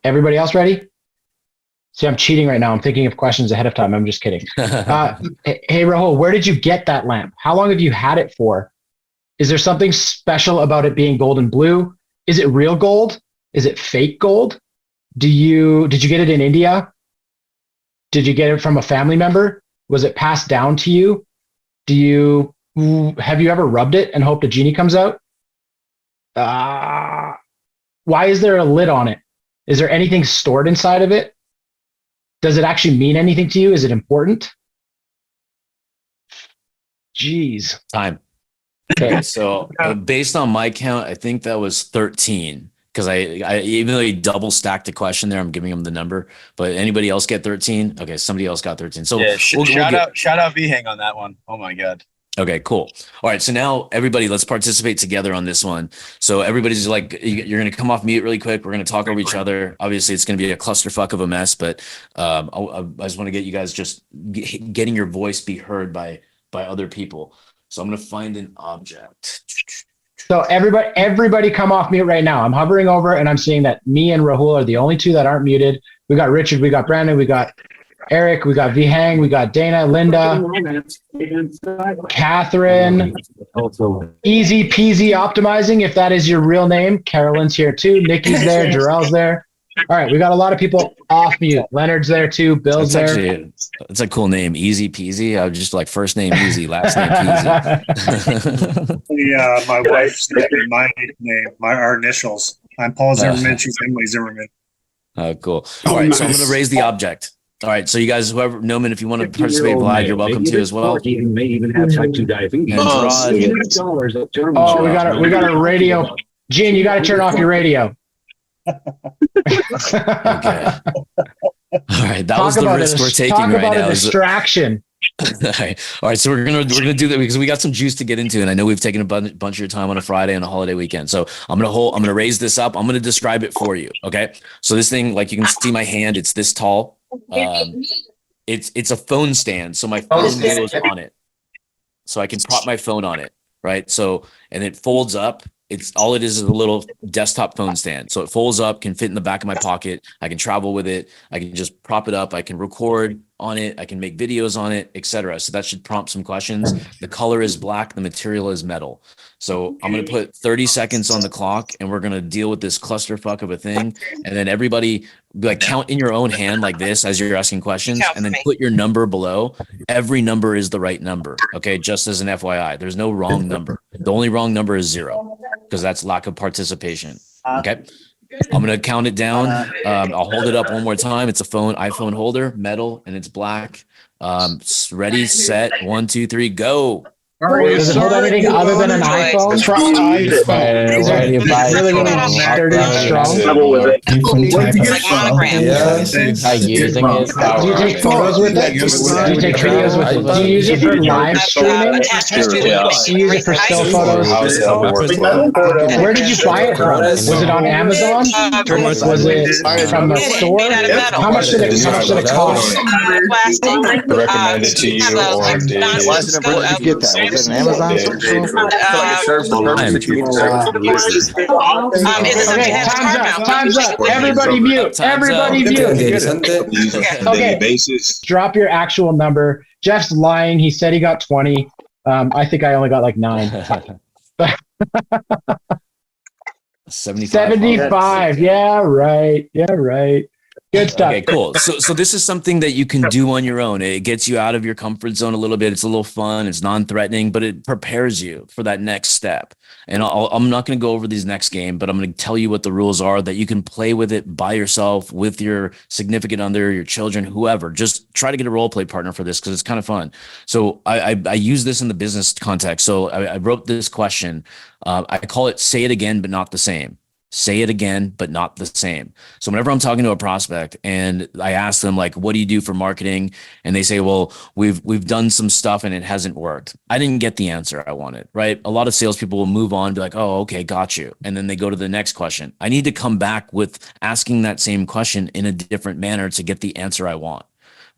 Everybody else ready? See, I'm cheating right now. I'm thinking of questions ahead of time. I'm just kidding. Hey, Rahul, where did you get that lamp? How long have you had it for? Is there something special about it being gold and blue? Is it real gold? Is it fake gold? Did you get it in India? Did you get it from a family member? Was it passed down to you? Have you ever rubbed it and hoped a genie comes out? Why is there a lid on it? Is there anything stored inside of it? Does it actually mean anything to you? Is it important? Jeez. Time. Okay, so based on my count, I think that was 13. Because I even though he double stacked the question there, I'm giving him the number. But anybody else get 13? Okay, somebody else got 13. So yeah, shout out Vhang on that one. Oh my God. Okay, cool. All right, so now everybody, let's participate together on this one. So everybody's like, you're going to come off mute really quick. We're going to talk over each other. Obviously, it's going to be a clusterfuck of a mess, but I just want to get you guys just getting your voice be heard by other people. So I'm going to find an object. So everybody come off mute right now. I'm hovering over and I'm seeing that me and Rahul are the only two that aren't muted. We got Richard, we got Brandon, we got Eric, we got Vhang, we got Dana, Linda, Catherine, Easy Peasy Optimizing, if that is your real name. Carolyn's here too. Nikki's there. Jarrell's there. All right, we got a lot of people off mute. Leonard's there too. Bill's there. It's a cool name, Easy Peasy. I was just like first name Easy, last name Peasy. Yeah, my wife's my name, our initials. I'm Paul Zimmerman. She's Emily Zimmerman. Oh, cool. All right, so I'm going to raise the object. All right, so you guys, whoever, Noman, if you want to participate live, you're welcome to as well. May even have type 2 diabetes. Oh, we got a radio. Gene, you got to turn off your radio. Okay. All right. That was Talk the about risk we're taking talk right about now. a distraction. All right. So we're gonna do that because we got some juice to get into, and I know we've taken a bunch of your time on a Friday and a holiday weekend. So I'm gonna raise this up. I'm gonna describe it for you. Okay. So this thing, like you can see my hand, it's this tall. It's a phone stand. So my phone goes on it. So I can prop my phone on it. Right. So and it folds up. It's all it is a little desktop phone stand. So it folds up, can fit in the back of my pocket. I can travel with it. I can just prop it up. I can record on it. I can make videos on it, etc. So that should prompt some questions. The color is black. The material is metal. So I'm going to put 30 seconds on the clock and we're going to deal with this clusterfuck of a thing. And then everybody like count in your own hand like this as you're asking questions and then put your number below. Every number is the right number. Okay. Just as an FYI, there's no wrong number. The only wrong number is 0 because that's lack of participation. Okay. I'm going to count it down. I'll hold it up one more time. It's a iPhone holder, metal, and it's black. Ready, set, 1, 2, 3, go. Does it hold anything other than an iPhone? Is it really, really sturdy and strong? Do you take photos with it? Do you take videos with it? Do you use it for live streaming? Do you use it for still photos? Where did you buy it from? Was it on Amazon? Was it from the store? How much did it cost? Recommend it to you or did Get that? Was it an Amazon? Okay, time's up. Everybody mute. Everybody mute. Okay, drop your actual number. Jeff's lying. He said he got 20. I think I only got like 9. 75. Yeah, right. Yeah, right. Good stuff. Okay, cool. So this is something that you can do on your own. It gets you out of your comfort zone a little bit. It's a little fun. It's non-threatening, but it prepares you for that next step. And I'm not going to go over these next game, but I'm going to tell you what the rules are that you can play with it by yourself, with your significant other, your children, whoever. Just try to get a role play partner for this because it's kind of fun. So I use this in the business context. So I wrote this question. I call it "Say it again, but not the same." Say it again, but not the same. So whenever I'm talking to a prospect and I ask them like, what do you do for marketing? And they say, well, we've done some stuff and it hasn't worked. I didn't get the answer I wanted, right? A lot of salespeople will move on, be like, oh, okay, got you. And then they go to the next question. I need to come back with asking that same question in a different manner to get the answer I want,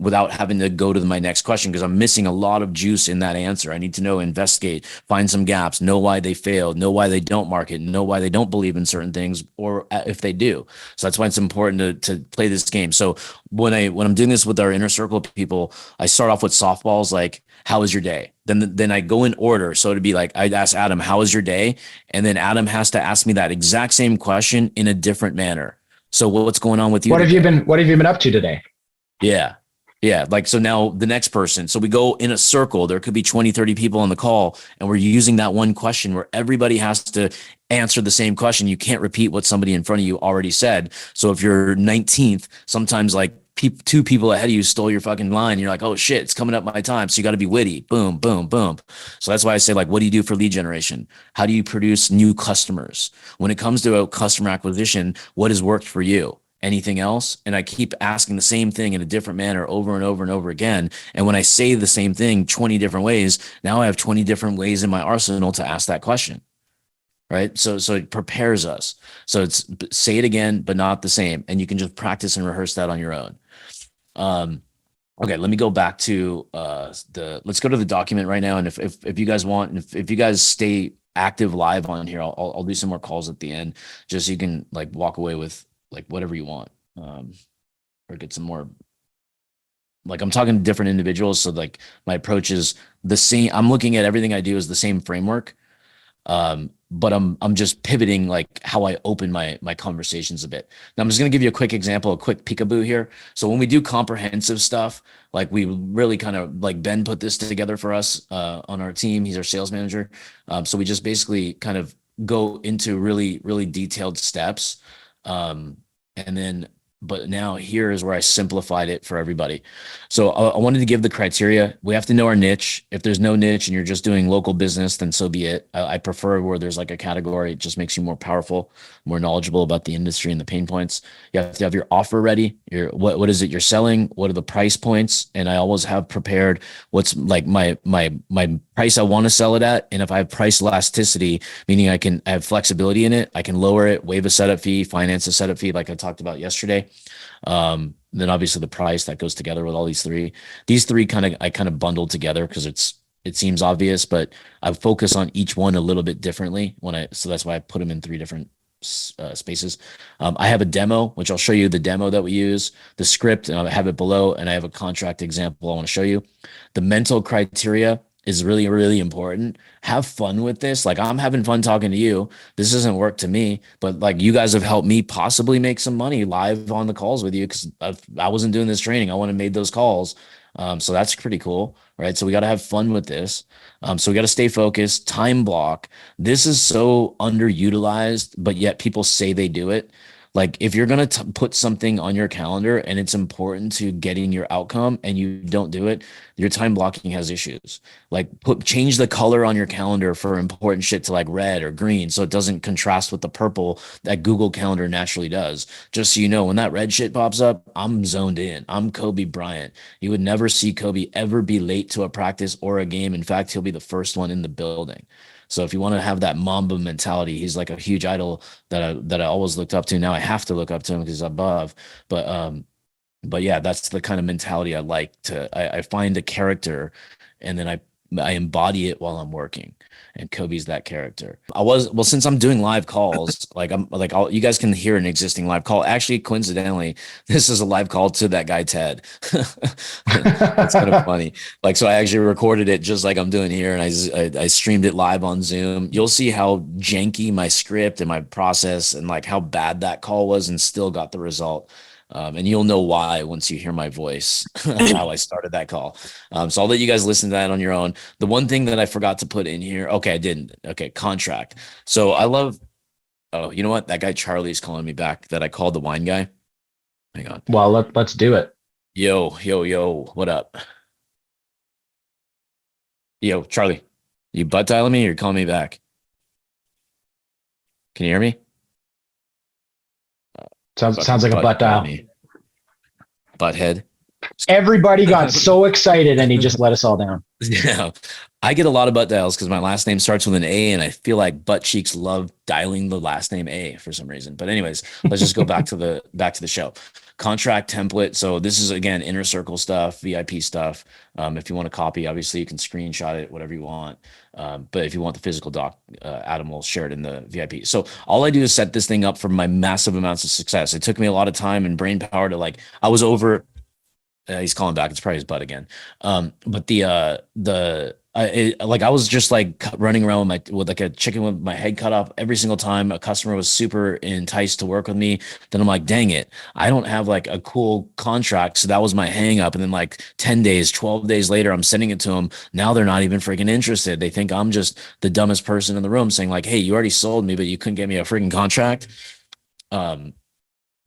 without having to go to my next question because I'm missing a lot of juice in that answer. I need to know, investigate, find some gaps, know why they failed, know why they don't market, know why they don't believe in certain things, or if they do. So that's why it's important to play this game. So when I'm doing this with our inner circle people, I start off with softballs like, how was your day? Then I go in order. So it'd be like, I'd ask Adam, how was your day? And then Adam has to ask me that exact same question in a different manner. So what's going on with you? What have you been up to today? Yeah. Yeah. Like, so now the next person, so we go in a circle, there could be 20, 30 people on the call and we're using that one question where everybody has to answer the same question. You can't repeat what somebody in front of you already said. So if you're 19th, sometimes like two people ahead of you stole your fucking line. You're like, oh shit, it's coming up my time. So you got to be witty. Boom, boom, boom. So that's why I say like, what do you do for lead generation? How do you produce new customers? When it comes to a customer acquisition, what has worked for you? Anything else? And I keep asking the same thing in a different manner over and over and over again. And when I say the same thing 20 different ways, now I have 20 different ways in my arsenal to ask that question. Right. So it prepares us. So it's say it again, but not the same. And you can just practice and rehearse that on your own. Okay, let me go back to let's go to the document right now. And if you guys want, if you guys stay active live on here, I'll do some more calls at the end, just so you can like walk away with like whatever you want, or get some more, like I'm talking to different individuals. So like my approach is the same. I'm looking at everything I do as the same framework. But I'm just pivoting like how I open my conversations a bit. Now I'm just going to give you a quick example, a quick peekaboo here. So when we do comprehensive stuff, like we really kind of like Ben put this together for us, on our team. He's our sales manager. So we just basically kind of go into really, really detailed steps. And then but now here is where I simplified it for everybody. So I wanted to give the criteria. We have to know our niche. If there's no niche and you're just doing local business, then so be it. I prefer where there's like a category. It just makes you more powerful, more knowledgeable about the industry and the pain points. You have to have your offer ready. What is it you're selling? What are the price points? And I always have prepared what's like my price I want to sell it at. And if I have price elasticity, meaning I have flexibility in it, I can lower it, waive a setup fee, finance a setup fee, like I talked about yesterday. Then obviously the price that goes together with all these three. These three I kind of bundled together because it seems obvious, but I focus on each one a little bit differently so that's why I put them in three different spaces. I have a demo, which I'll show you the demo that we use, the script, and I have it below, and I have a contract example I want to show you. The mental criteria is really, really important. Have fun with this. Like, I'm having fun talking to you. This doesn't work to me, but like, you guys have helped me possibly make some money live on the calls with you because I wasn't doing this training. I wouldn't have made those calls. So that's pretty cool, right? So we got to have fun with this. So we got to stay focused, time block. This is so underutilized, but yet people say they do it. Like, if you're going to put something on your calendar and it's important to getting your outcome and you don't do it, your time blocking has issues. Like, change the color on your calendar for important shit to like red or green so it doesn't contrast with the purple that Google Calendar naturally does. Just so you know, when that red shit pops up, I'm zoned in. I'm Kobe Bryant. You would never see Kobe ever be late to a practice or a game. In fact, he'll be the first one in the building. So if you want to have that Mamba mentality, he's like a huge idol that I always looked up to. Now I have to look up to him because he's above. But yeah, that's the kind of mentality I like to. I find a character, and then I embody it while I'm working. And Kobe's that character. Since I'm doing live calls, you guys can hear an existing live call. Actually, coincidentally, this is a live call to that guy, Ted. That's kind of funny. Like, so I actually recorded it just like I'm doing here. And I streamed it live on Zoom. You'll see how janky my script and my process and like how bad that call was and still got the result. And you'll know why once you hear my voice, how I started that call. So I'll let you guys listen to that on your own. The one thing that I forgot to put in here. Okay, I didn't. Okay, contract. So oh, you know what? That guy Charlie's calling me back that I called the wine guy. Hang on. Well, let's do it. Yo, what up? Yo, Charlie, you butt dialing me or you're calling me back? Can you hear me? Sounds like a butt dial. Butthead. Everybody got so excited and he just let us all down. Yeah. I get a lot of butt dials because my last name starts with an A, and I feel like butt cheeks love dialing the last name A for some reason. But anyways, let's just go back to the show. Contract template. So this is, again, inner circle stuff, VIP stuff. If you want to copy, obviously you can screenshot it, whatever you want. But if you want the physical doc, Adam will share it in the VIP. So all I do is set this thing up for my massive amounts of success. It took me a lot of time and brain power to I was over. He's calling back. It's probably his butt again. But I was just like running around with like a chicken with my head cut off every single time a customer was super enticed to work with me. Then I'm like, dang it, I don't have like a cool contract. So that was my hang up. And then like 10 days, 12 days later, I'm sending it to them. Now they're not even freaking interested. They think I'm just the dumbest person in the room saying like, hey, you already sold me, but you couldn't get me a freaking contract.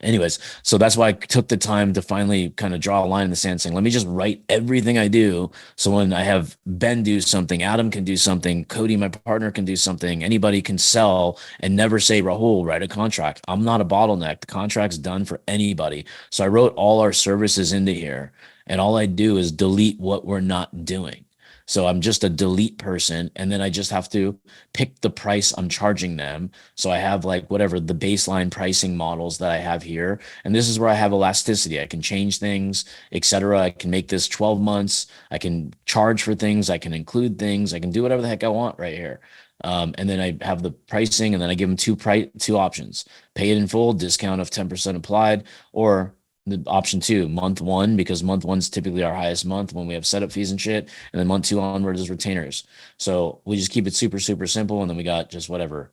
Anyways, so that's why I took the time to finally kind of draw a line in the sand saying, let me just write everything I do. So when I have Ben do something, Adam can do something, Cody, my partner, can do something, anybody can sell and never say, Rahul, write a contract. I'm not a bottleneck. The contract's done for anybody. So I wrote all our services into here, and all I do is delete what we're not doing. So I'm just a delete person, and then I just have to pick the price I'm charging them. So I have like whatever the baseline pricing models that I have here. And this is where I have elasticity. I can change things, etc. I can make this 12 months. I can charge for things. I can include things. I can do whatever the heck I want right here. And then I have the pricing, and then I give them two options: pay it in full, discount of 10% applied, or the option 2, month 1, because month 1's typically our highest month when we have setup fees and shit. And then month 2 onwards is retainers. So we just keep it super, super simple. And then we got just whatever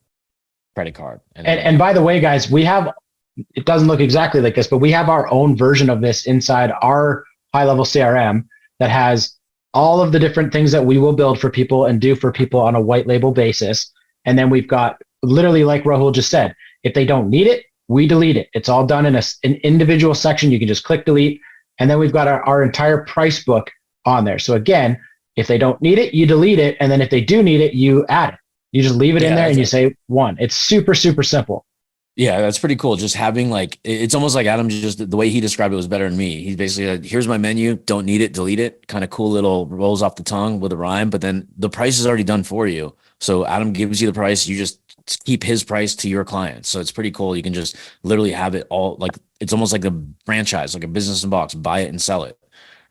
credit card. And by the way, guys, it doesn't look exactly like this, but we have our own version of this inside our high-level CRM that has all of the different things that we will build for people and do for people on a white label basis. And then we've got literally, like Rahul just said, if they don't need it, we delete it. It's all done in an individual section. You can just click delete. And then we've got our entire price book on there. So again, if they don't need it, you delete it. And then if they do need it, you add it. You just leave it in there and you say one. It's super, super simple. Yeah, that's pretty cool. Just having like, it's almost like Adam, just the way he described it was better than me. He's basically like, here's my menu. Don't need it. Delete it. Kind of cool little rolls off the tongue with a rhyme, but then the price is already done for you. So Adam gives you the price. You just keep his price to your clients. So it's pretty cool. You can just literally have it all like, it's almost like a franchise, like a business in a box, buy it and sell it.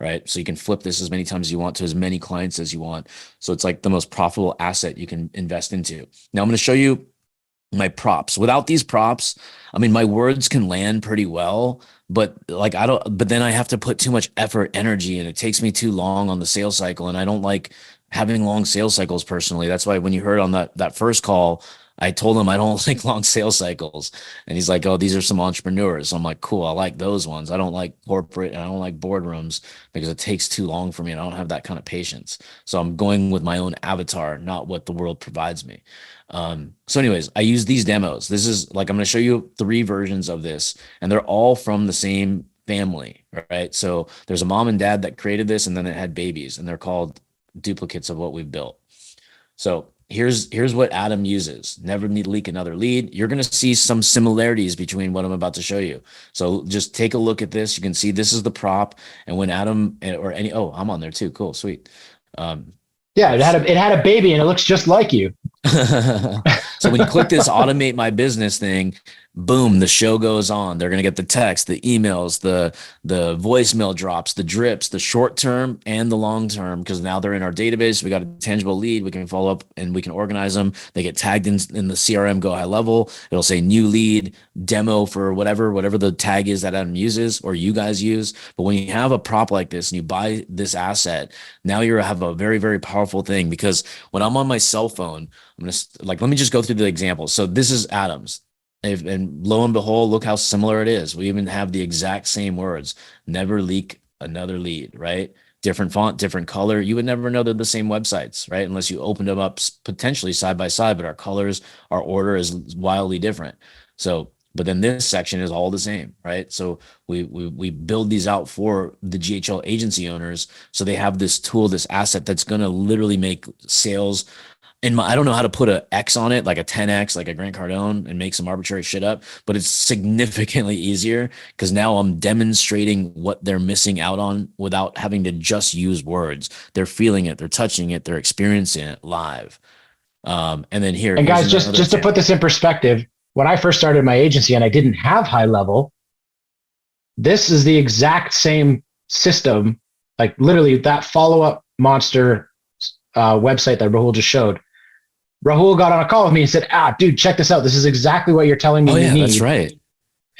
Right. So you can flip this as many times as you want to as many clients as you want. So it's like the most profitable asset you can invest into. Now I'm going to show you my props. Without these props, I mean, my words can land pretty well, but like but then I have to put too much effort, energy, and it takes me too long on the sales cycle. And I don't like having long sales cycles personally. That's why when you heard on that first call, I told him I don't like long sales cycles. And he's like, oh, these are some entrepreneurs. So I'm like, cool, I like those ones. I don't like corporate and I don't like boardrooms because it takes too long for me and I don't have that kind of patience. So I'm going with my own avatar, not what the world provides me. So anyways, I use these demos. This is like, I'm going to show you 3 versions of this and they're all from the same family, right? So there's a mom and dad that created this and then it had babies and they're called duplicates of what we've built. So here's what Adam uses. Never need to leak another lead. You're going to see some similarities between what I'm about to show you. So just take a look at this. You can see this is the prop. And when Adam I'm on there too. Cool. Sweet. Yeah, it had a baby and it looks just like you. So when you click this automate my business thing, boom, the show goes on. They're going to get the text, the emails, the voicemail drops, the drips, the short term and the long term, because now they're in our database. We got a tangible lead. We can follow up and we can organize them. They get tagged in the CRM, go high level. It'll say new lead, demo for whatever the tag is that Adam uses or you guys use. But when you have a prop like this and you buy this asset, now you have a very, very powerful thing, because when I'm on my cell phone, I'm going to let me just go through the examples. So this is Adam's. And lo and behold, look how similar it is. We even have the exact same words. Never leak another lead, right? Different font, different color. You would never know they're the same websites, right? Unless you opened them up potentially side by side, but our colors, our order is wildly different. So, but then this section is all the same, right? So we build these out for the GHL agency owners. So they have this tool, this asset that's going to literally make sales. And I don't know how to put an X on it, like a 10X, like a Grant Cardone, and make some arbitrary shit up, but it's significantly easier because now I'm demonstrating what they're missing out on without having to just use words. They're feeling it, they're touching it, they're experiencing it live. And then here. And guys, just to put this in perspective, when I first started my agency and I didn't have high level, this is the exact same system, like literally that follow-up monster website that Rahul just showed. Rahul got on a call with me and said, dude, check this out. This is exactly what you're telling me you need. That's right.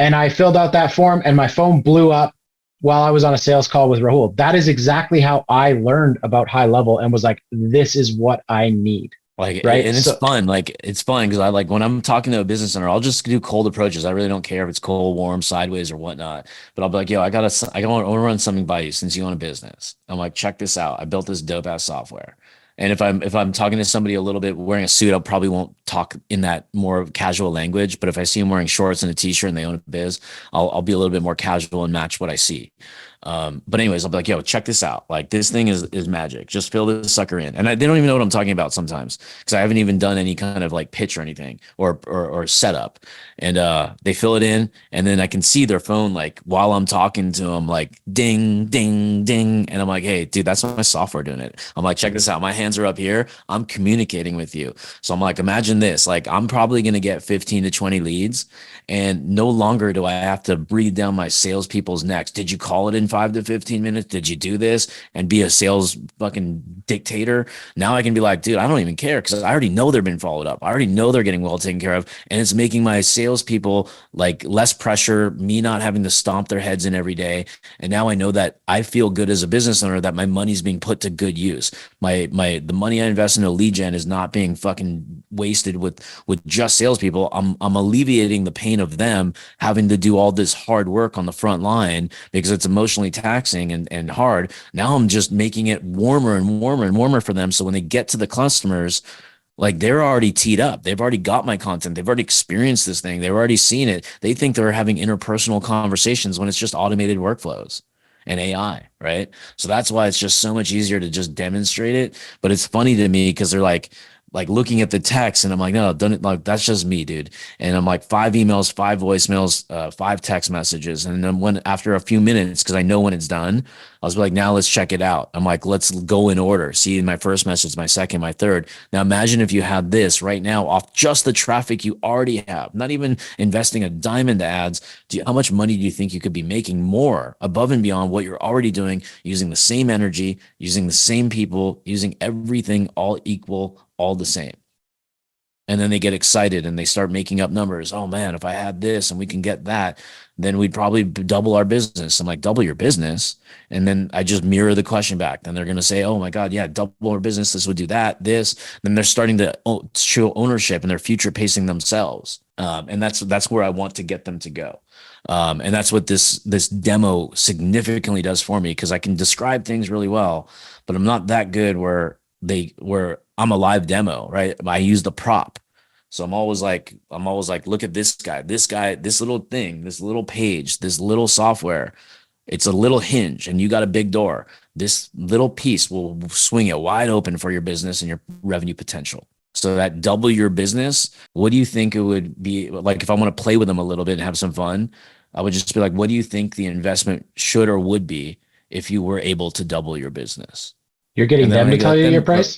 And I filled out that form and my phone blew up while I was on a sales call with Rahul. That is exactly how I learned about high level and was like, this is what I need. Like, right. And it's fun. Like, it's fun because I like when I'm talking to a business owner, I'll just do cold approaches. I really don't care if it's cold, warm, sideways, or whatnot. But I'll be like, yo, I want to run something by you since you own a business. I'm like, check this out. I built this dope ass software. And if I'm talking to somebody a little bit wearing a suit, I probably won't talk in that more casual language. But if I see them wearing shorts and a t-shirt and they own a biz, I'll be a little bit more casual and match what I see. But anyways, I'll be like, yo, check this out. Like, this thing is magic. Just fill this sucker in. And they don't even know what I'm talking about sometimes because I haven't even done any kind of like pitch or anything or setup. And they fill it in and then I can see their phone like while I'm talking to them, like ding, ding, ding. And I'm like, hey, dude, that's my software doing it. I'm like, check this out. My hands are up here. I'm communicating with you. So I'm like, imagine this. Like, I'm probably going to get 15 to 20 leads. And no longer do I have to breathe down my salespeople's necks. Did you call it in 5 to 15 minutes? Did you do this and be a sales fucking dictator? Now I can be like, dude, I don't even care because I already know they're being followed up. I already know they're getting well taken care of. And it's making my salespeople like less pressure, me not having to stomp their heads in every day. And now I know that I feel good as a business owner that my money's being put to good use. The money I invest in a lead gen is not being fucking wasted with just salespeople. I'm alleviating the pain of them having to do all this hard work on the front line because it's emotionally taxing and hard. Now I'm just making it warmer and warmer and warmer for them. So when they get to the customers, Like they're already teed up. They've already got my content. They've already experienced this thing. They've already seen it. They think they're having interpersonal conversations when it's just automated workflows and AI, right? So that's why it's just so much easier to just demonstrate it. But it's funny to me because they're like looking at the text and I'm like, no, don't, like that's just me, dude. And I'm like 5 emails, 5 voicemails, 5 text messages. And then when after a few minutes, because I know when it's done, I was like, now let's check it out. I'm like, let's go in order. See my first message, my second, my third. Now imagine if you had this right now off just the traffic you already have, not even investing a dime into ads. How much money do you think you could be making more above and beyond what you're already doing, using the same energy, using the same people, using everything all equal, all the same? And then they get excited and they start making up numbers. Oh man, if I had this and we can get that, then we'd probably double our business. I'm like, double your business? And then I just mirror the question back. Then they're going to say, oh my God, yeah, double our business. This would do that, this. Then they're starting to show ownership and they're future pacing themselves. And that's where I want to get them to go. And that's what this demo significantly does for me, because I can describe things really well, but I'm not that good where I'm a live demo, right? I use the prop. So I'm always like, look at this guy, this little thing, this little page, this little software. It's a little hinge and you got a big door. This little piece will swing it wide open for your business and your revenue potential. So that double your business, what do you think it would be like if I want to play with them a little bit and have some fun? I would just be like, what do you think the investment should or would be if you were able to double your business? You're getting them to tell you your price?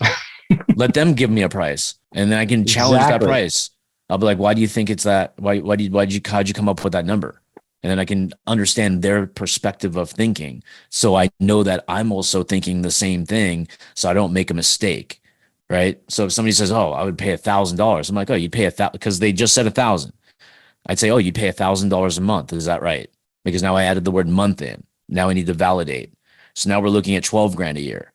Let them give me a price and then I can challenge that price. I'll be like, why do you think it's that? How'd you come up with that number? And then I can understand their perspective of thinking. So I know that I'm also thinking the same thing. So I don't make a mistake. Right. So if somebody says, oh, I would pay $1,000. I'm like, oh, you'd pay $1,000 because they just said 1,000. I'd say, oh, you'd pay $1,000 a month. Is that right? Because now I added the word month in. Now I need to validate. So now we're looking at 12 grand a year.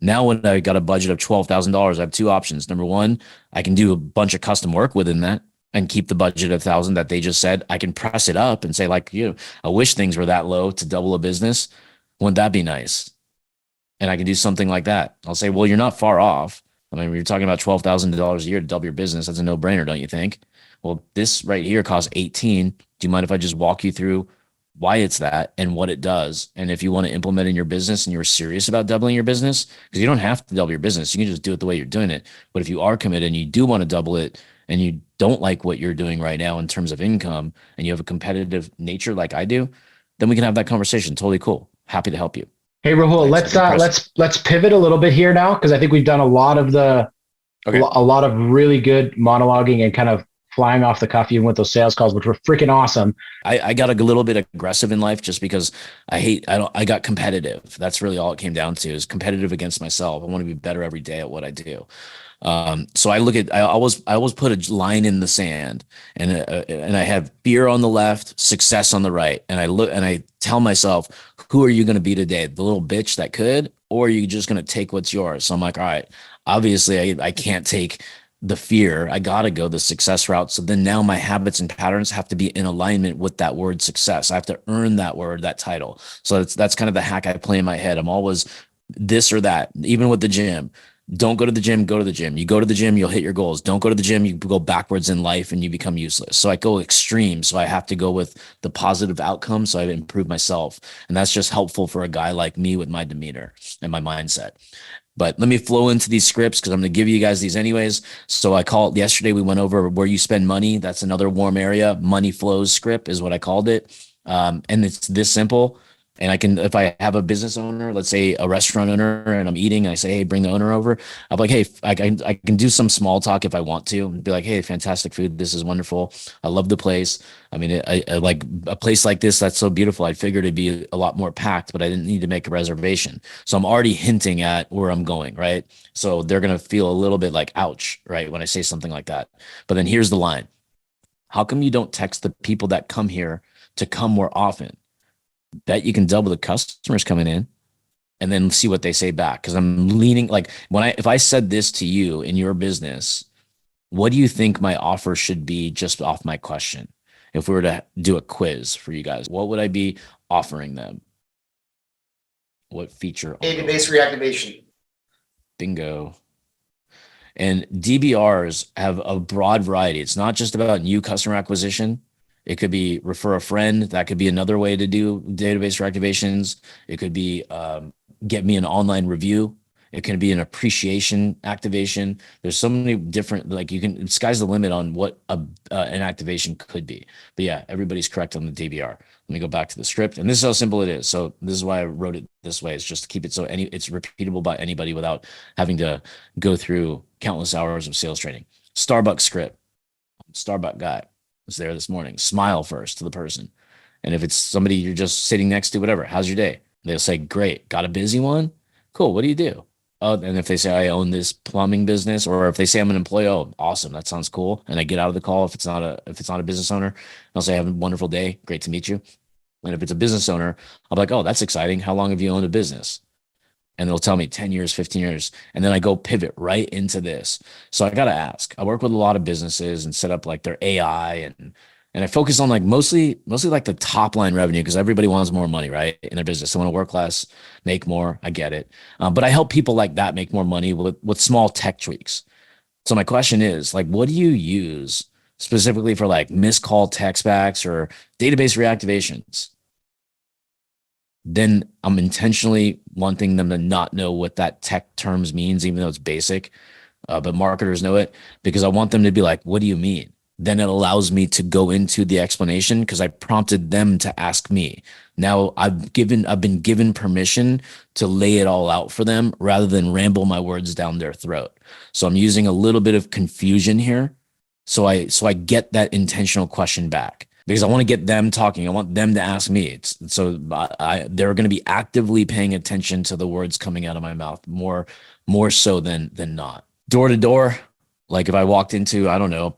Now, when I got a budget of $12,000, I have two options. Number one, I can do a bunch of custom work within that and keep the budget of 1,000 that they just said. I can press it up and say, like, I wish things were that low to double a business. Wouldn't that be nice? And I can do something like that. I'll say, well, you're not far off. I mean, you're talking about $12,000 a year to double your business. That's a no-brainer, don't you think? Well, this right here costs 18. Do you mind if I just walk you through why it's that and what it does? And if you want to implement in your business and you're serious about doubling your business, because you don't have to double your business, you can just do it the way you're doing it. But if you are committed and you do want to double it and you don't like what you're doing right now in terms of income and you have a competitive nature like I do, then we can have that conversation. Totally cool. Happy to help you. Hey, Rahul, let's pivot a little bit here now, because I think we've done a lot of a lot of really good monologuing and kind of flying off the cuff even with those sales calls, which were freaking awesome. I got a little bit aggressive in life just because I got competitive. That's really all it came down to, is competitive against myself. I want to be better every day at what I do. So I always put a line in the sand, and I have fear on the left, success on the right. And I tell myself, who are you going to be today? The little bitch that could, or are you just going to take what's yours? So I'm like, all right, obviously I can't take the fear. I got to go the success route. So then now my habits and patterns have to be in alignment with that word success. I have to earn that word, that title. So that's kind of the hack I play in my head. I'm always this or that, even with the gym. Don't go to the gym, go to the gym. You go to the gym, you'll hit your goals. Don't go to the gym, you go backwards in life and you become useless. So I go extreme. So I have to go with the positive outcome. So I improve myself. And that's just helpful for a guy like me with my demeanor and my mindset. But let me flow into these scripts because I'm going to give you guys these anyways. So I called yesterday. We went over where you spend money. That's another warm area. Money flows script is what I called it. And it's this simple. And I can, if I have a business owner, let's say a restaurant owner, and I'm eating, and I say, hey, bring the owner over. I'm like, hey, I can do some small talk if I want to, and be like, hey, fantastic food. This is wonderful. I love the place. I mean, I like a place like this that's so beautiful. I figured it'd be a lot more packed, but I didn't need to make a reservation. So I'm already hinting at where I'm going, right? So they're going to feel a little bit like, ouch, right, when I say something like that. But then here's the line. How come you don't text the people that come here to come more often? Bet you can double the customers coming in and then see what they say back. Cause I'm leaning like if I said this to you in your business, what do you think my offer should be just off my question? If we were to do a quiz for you guys, what would I be offering them? What feature? Agent-based reactivation. Bingo. And DBRs have a broad variety. It's not just about new customer acquisition. It could be refer a friend. That could be another way to do database reactivations. It could be get me an online review. It can be an appreciation activation. There's so many different, like you can, sky's the limit on what an activation could be. But yeah, everybody's correct on the DBR. Let me go back to the script. And this is how simple it is. So this is why I wrote it this way. It's just to keep it so it's repeatable by anybody without having to go through countless hours of sales training. Starbucks script. Starbucks guy was there this morning. Smile first to the person. And if it's somebody you're just sitting next to, whatever, how's your day? They'll say, great. Got a busy one? Cool. What do you do? Oh, and if they say I own this plumbing business, or if they say I'm an employee, oh, awesome, that sounds cool. And I get out of the call if it's not a business owner, I'll say have a wonderful day, great to meet you. And if it's a business owner, I'll be like, oh, that's exciting. How long have you owned a business? And they'll tell me 10 years, 15 years. And then I go pivot right into this. So I got to ask, I work with a lot of businesses and set up like their AI and I focus on like mostly like the top line revenue because everybody wants more money, right? In their business. They want to work less, make more. I get it. But I help people like that make more money with small tech tweaks. So my question is like, what do you use specifically for like missed call text backs or database reactivations? Then I'm intentionally wanting them to not know what that tech terms means, even though it's basic. But marketers know it because I want them to be like, what do you mean? Then it allows me to go into the explanation because I prompted them to ask me. Now I've been given permission to lay it all out for them rather than ramble my words down their throat. So I'm using a little bit of confusion here. So I get that intentional question back because I want to get them talking. I want them to ask me. They're going to be actively paying attention to the words coming out of my mouth more so than not. Door to door. Like if I walked into, I don't know,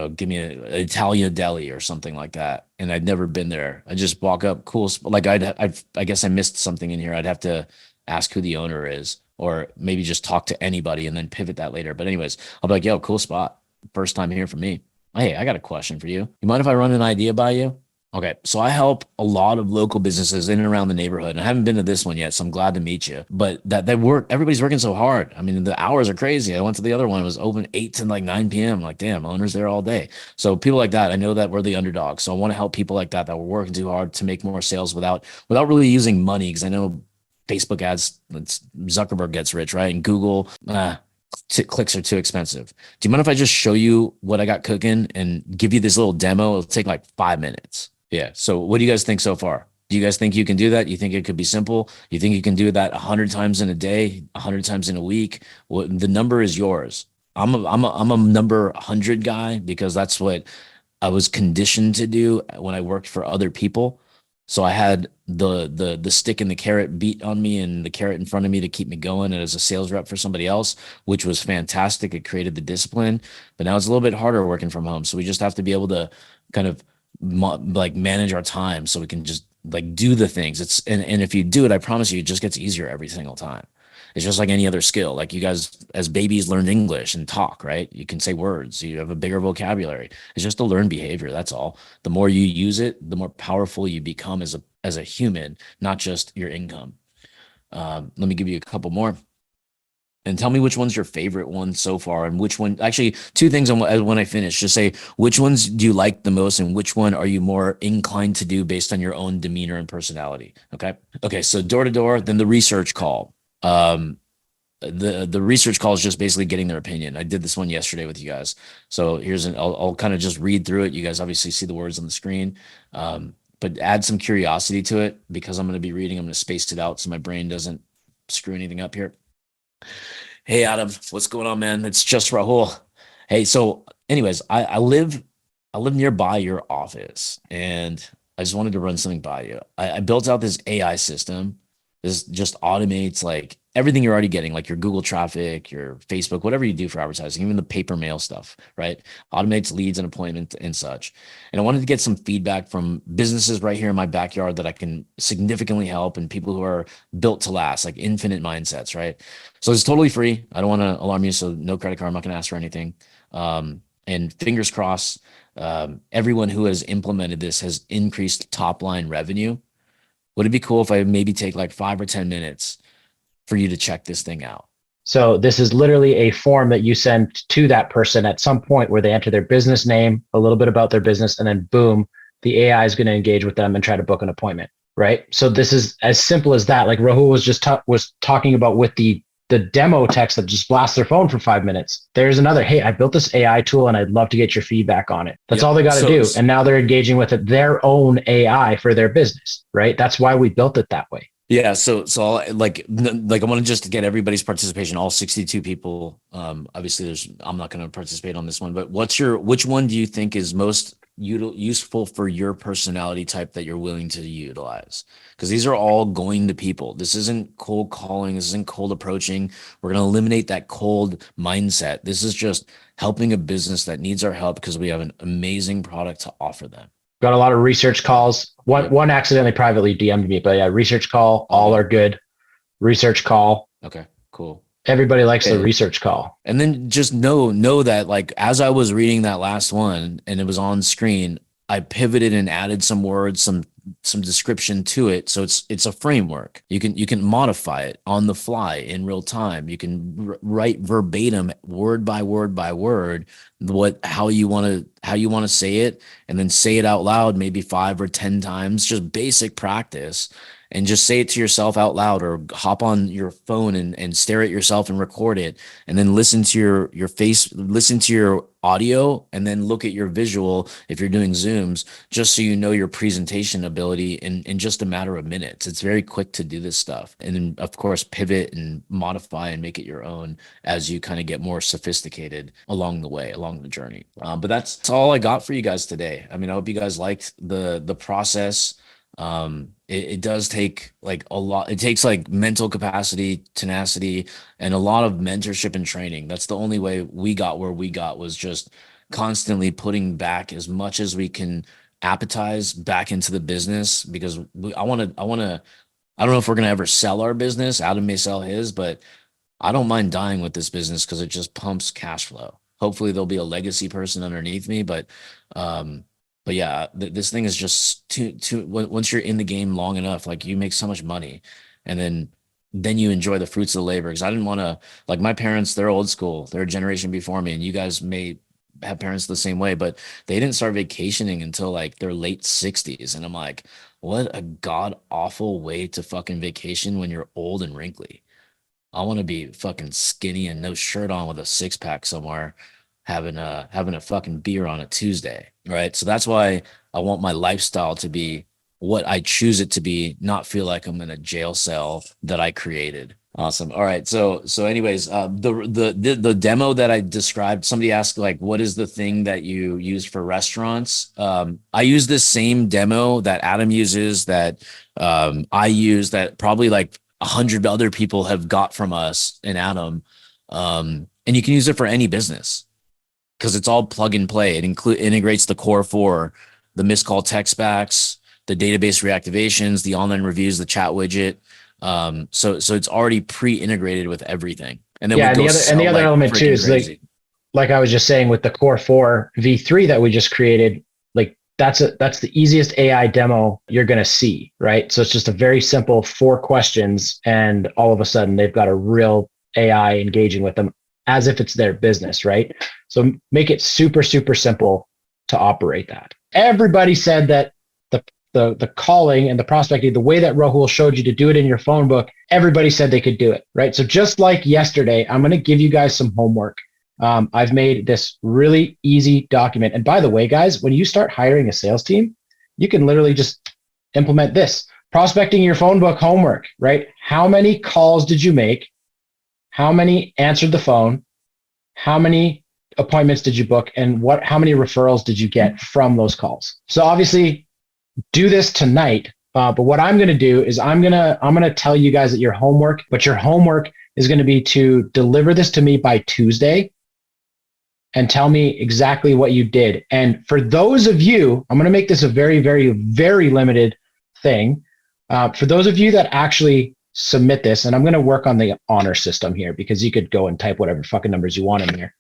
give me an Italian deli or something like that. And I'd never been there. I just walk up, cool. Like I guess I missed something in here. I'd have to ask who the owner is or maybe just talk to anybody and then pivot that later. But anyways, I'll be like, yo, cool spot. First time here for me. Hey, I got a question for you. You mind if I run an idea by you? Okay, so I help a lot of local businesses in and around the neighborhood. And I haven't been to this one yet, so I'm glad to meet you. But that work, everybody's working so hard. I mean, the hours are crazy. I went to the other one, it was open 8 to like 9 p.m. Like, damn, owners there all day. So people like that, I know that we're the underdog. So I want to help people like that were working too hard to make more sales without really using money. Because I know Facebook ads, Zuckerberg gets rich, right? And Google, clicks are too expensive. Do you mind if I just show you what I got cooking and give you this little demo? It'll take like 5 minutes. Yeah. So what do you guys think so far? Do you guys think you can do that? You think it could be simple? You think you can do that 100 times in a day, 100 times in a week? Well, the number is yours. I'm a number 100 guy because that's what I was conditioned to do when I worked for other people. So I had the stick and the carrot beat on me and the carrot in front of me to keep me going as a sales rep for somebody else, which was fantastic. It created the discipline, but now it's a little bit harder working from home. So we just have to be able to kind of like manage our time so we can just like do the things. And if you do it, I promise you, it just gets easier every single time. It's just like any other skill. Like you guys as babies learn English and talk, right? You can say words, you have a bigger vocabulary. It's just a learned behavior. That's all. The more you use it, the more powerful you become as a human, not just your income. Let me give you a couple more. And tell me which one's your favorite one so far, and which one. Actually, two things when I finish. Just say which ones do you like the most, and which one are you more inclined to do based on your own demeanor and personality. Okay. So door to door, then the research call. The research call is just basically getting their opinion. I did this one yesterday with you guys. So I'll kind of just read through it. You guys obviously see the words on the screen, but add some curiosity to it because I'm going to be reading. I'm going to space it out so my brain doesn't screw anything up here. Hey, Adam, what's going on, man? It's just Rahul. Hey, so anyways, I live nearby your office and I just wanted to run something by you. I built out this AI system. This just automates like everything you're already getting, like your Google traffic, your Facebook, whatever you do for advertising, even the paper mail stuff, right? Automates leads and appointments and such. And I wanted to get some feedback from businesses right here in my backyard that I can significantly help and people who are built to last, like infinite mindsets, right? So it's totally free. I don't want to alarm you, so no credit card. I'm not going to ask for anything. And fingers crossed, everyone who has implemented this has increased top line revenue. Would it be cool if I maybe take like 5 or 10 minutes for you to check this thing out? So this is literally a form that you send to that person at some point where they enter their business name, a little bit about their business, and then boom, the AI is going to engage with them and try to book an appointment, right? So this is as simple as that. Like Rahul was just was talking about with the demo text that just blasts their phone for 5 minutes. There's another, hey, I built this AI tool and I'd love to get your feedback on it. That's all they got to do. And now they're engaging with it, their own AI for their business, right? That's why we built it that way. Yeah. So I want to just get everybody's participation, all 62 people. Obviously I'm not going to participate on this one, but which one do you think is most useful for your personality type that you're willing to utilize? Because these are all going to people. This isn't cold calling. This isn't cold approaching. We're going to eliminate that cold mindset. This is just helping a business that needs our help because we have an amazing product to offer them. Got a lot of research calls. One accidentally privately DM'd me, but yeah, research call, all are good. Research call. Okay, cool. Everybody likes the research call. And then just know that, like, as I was reading that last one and it was on screen, I pivoted and added some words, some description to it. So it's a framework. You can modify it on the fly in real time. You can write verbatim, word by word by word, how you want to say it, and then say it out loud maybe 5 or 10 times, just basic practice. And just say it to yourself out loud, or hop on your phone and stare at yourself and record it, and then listen to your face, listen to your audio, and then look at your visual if you're doing Zooms, just so you know your presentation ability in just a matter of minutes. It's very quick to do this stuff. And then, of course, pivot and modify and make it your own as you kind of get more sophisticated along the journey. But that's all I got for you guys today. I mean, I hope you guys liked the process. It does take like a lot. It takes like mental capacity, tenacity, and a lot of mentorship and training. That's the only way we got where we got, was just constantly putting back as much as we can appetize back into the business, because I don't know if we're going to ever sell our business. Adam may sell his, but I don't mind dying with this business because it just pumps cash flow. Hopefully there'll be a legacy person underneath me, but yeah, this thing is just too once you're in the game long enough, like, you make so much money, and then you enjoy the fruits of the labor. Because I didn't want to, like, my parents, they're old school, they're a generation before me, and you guys may have parents the same way, but they didn't start vacationing until like their late 60s. And I'm like, what a god awful way to fucking vacation when you're old and wrinkly. I want to be fucking skinny and no shirt on with a 6-pack somewhere, having a fucking beer on a Tuesday, right? So that's why I want my lifestyle to be what I choose it to be, not feel like I'm in a jail cell that I created. Awesome. All right. So anyways, the demo that I described, somebody asked, like, what is the thing that you use for restaurants? I use this same demo that Adam uses, that I use, that probably like 100 other people have got from us and Adam. And you can use it for any business, because it's all plug and play. It integrates the core 4, the missed call text backs, the database reactivations, the online reviews, the chat widget. So it's already pre-integrated with everything. And then the other element too is like I was just saying, with the core 4 V3 that we just created, like that's the easiest AI demo you're going to see, right? So it's just a very simple 4 questions, and all of a sudden they've got a real AI engaging with them as if it's their business, right? So make it super, super simple to operate that. Everybody said that the calling and the prospecting, the way that Rahul showed you to do it in your phone book, everybody said they could do it, right? So just like yesterday, I'm going to give you guys some homework. I've made this really easy document. And by the way, guys, when you start hiring a sales team, you can literally just implement this. Prospecting your phone book homework, right? How many calls did you make? How many answered the phone? How many appointments did you book? And how many referrals did you get from those calls? So obviously do this tonight. But what I'm going to do is I'm going to tell you guys that your homework is going to be to deliver this to me by Tuesday and tell me exactly what you did. And for those of you, I'm going to make this a very, very, very limited thing. For those of you that actually submit this, and I'm going to work on the honor system here, because you could go and type whatever fucking numbers you want in here.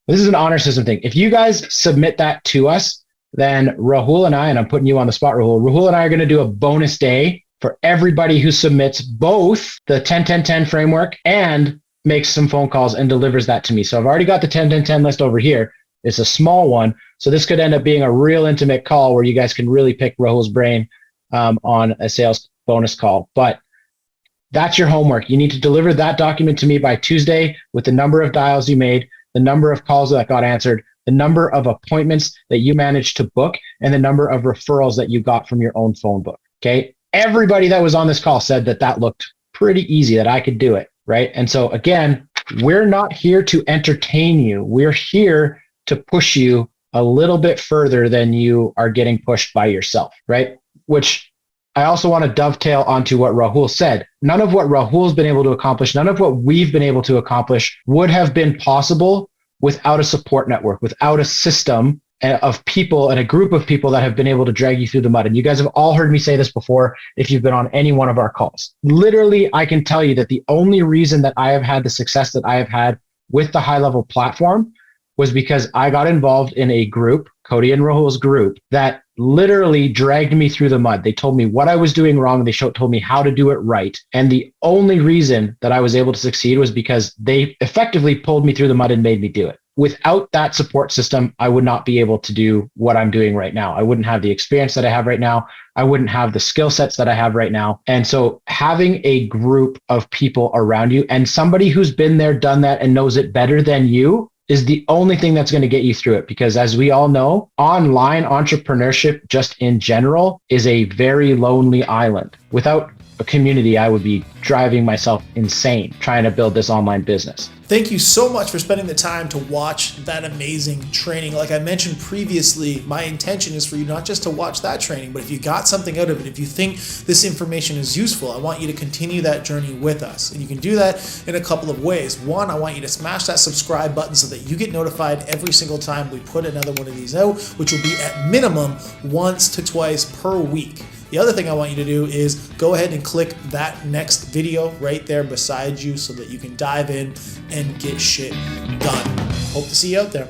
This is an honor system thing. If you guys submit that to us, then Rahul and I'm putting you on the spot, Rahul and I are going to do a bonus day for everybody who submits both the 10-10-10 framework and makes some phone calls and delivers that to me. So I've already got the 10-10-10 list over here. It's a small one. So this could end up being a real intimate call where you guys can really pick Rahul's brain on a sales bonus call. But that's your homework. You need to deliver that document to me by Tuesday with the number of dials you made, the number of calls that got answered, the number of appointments that you managed to book, and the number of referrals that you got from your own phone book. Okay. Everybody that was on this call said that that looked pretty easy, that I could do it. Right. And so again, we're not here to entertain you. We're here to push you a little bit further than you are getting pushed by yourself. Right. Which I also want to dovetail onto what Rahul said. None of what Rahul's been able to accomplish, none of what we've been able to accomplish would have been possible without a support network, without a system of people and a group of people that have been able to drag you through the mud. And you guys have all heard me say this before if you've been on any one of our calls. Literally, I can tell you that the only reason that I have had the success that I have had with the Highlevel platform was because I got involved in a group, Cody and Rahul's group, that literally dragged me through the mud. They told me what I was doing wrong. They told me how to do it right. And the only reason that I was able to succeed was because they effectively pulled me through the mud and made me do it. Without that support system, I would not be able to do what I'm doing right now. I wouldn't have the experience that I have right now. I wouldn't have the skill sets that I have right now. And so having a group of people around you and somebody who's been there, done that, and knows it better than you is the only thing that's going to get you through it. Because as we all know, online entrepreneurship just in general is a very lonely island. Without a community, I would be driving myself insane trying to build this online business. Thank you so much for spending the time to watch that amazing training. Like I mentioned previously, my intention is for you not just to watch that training, but if you got something out of it, if you think this information is useful, I want you to continue that journey with us. And you can do that in a couple of ways. One, I want you to smash that subscribe button so that you get notified every single time we put another one of these out, which will be at minimum once to twice per week. The other thing I want you to do is go ahead and click that next video right there beside you so that you can dive in and get shit done. Hope to see you out there.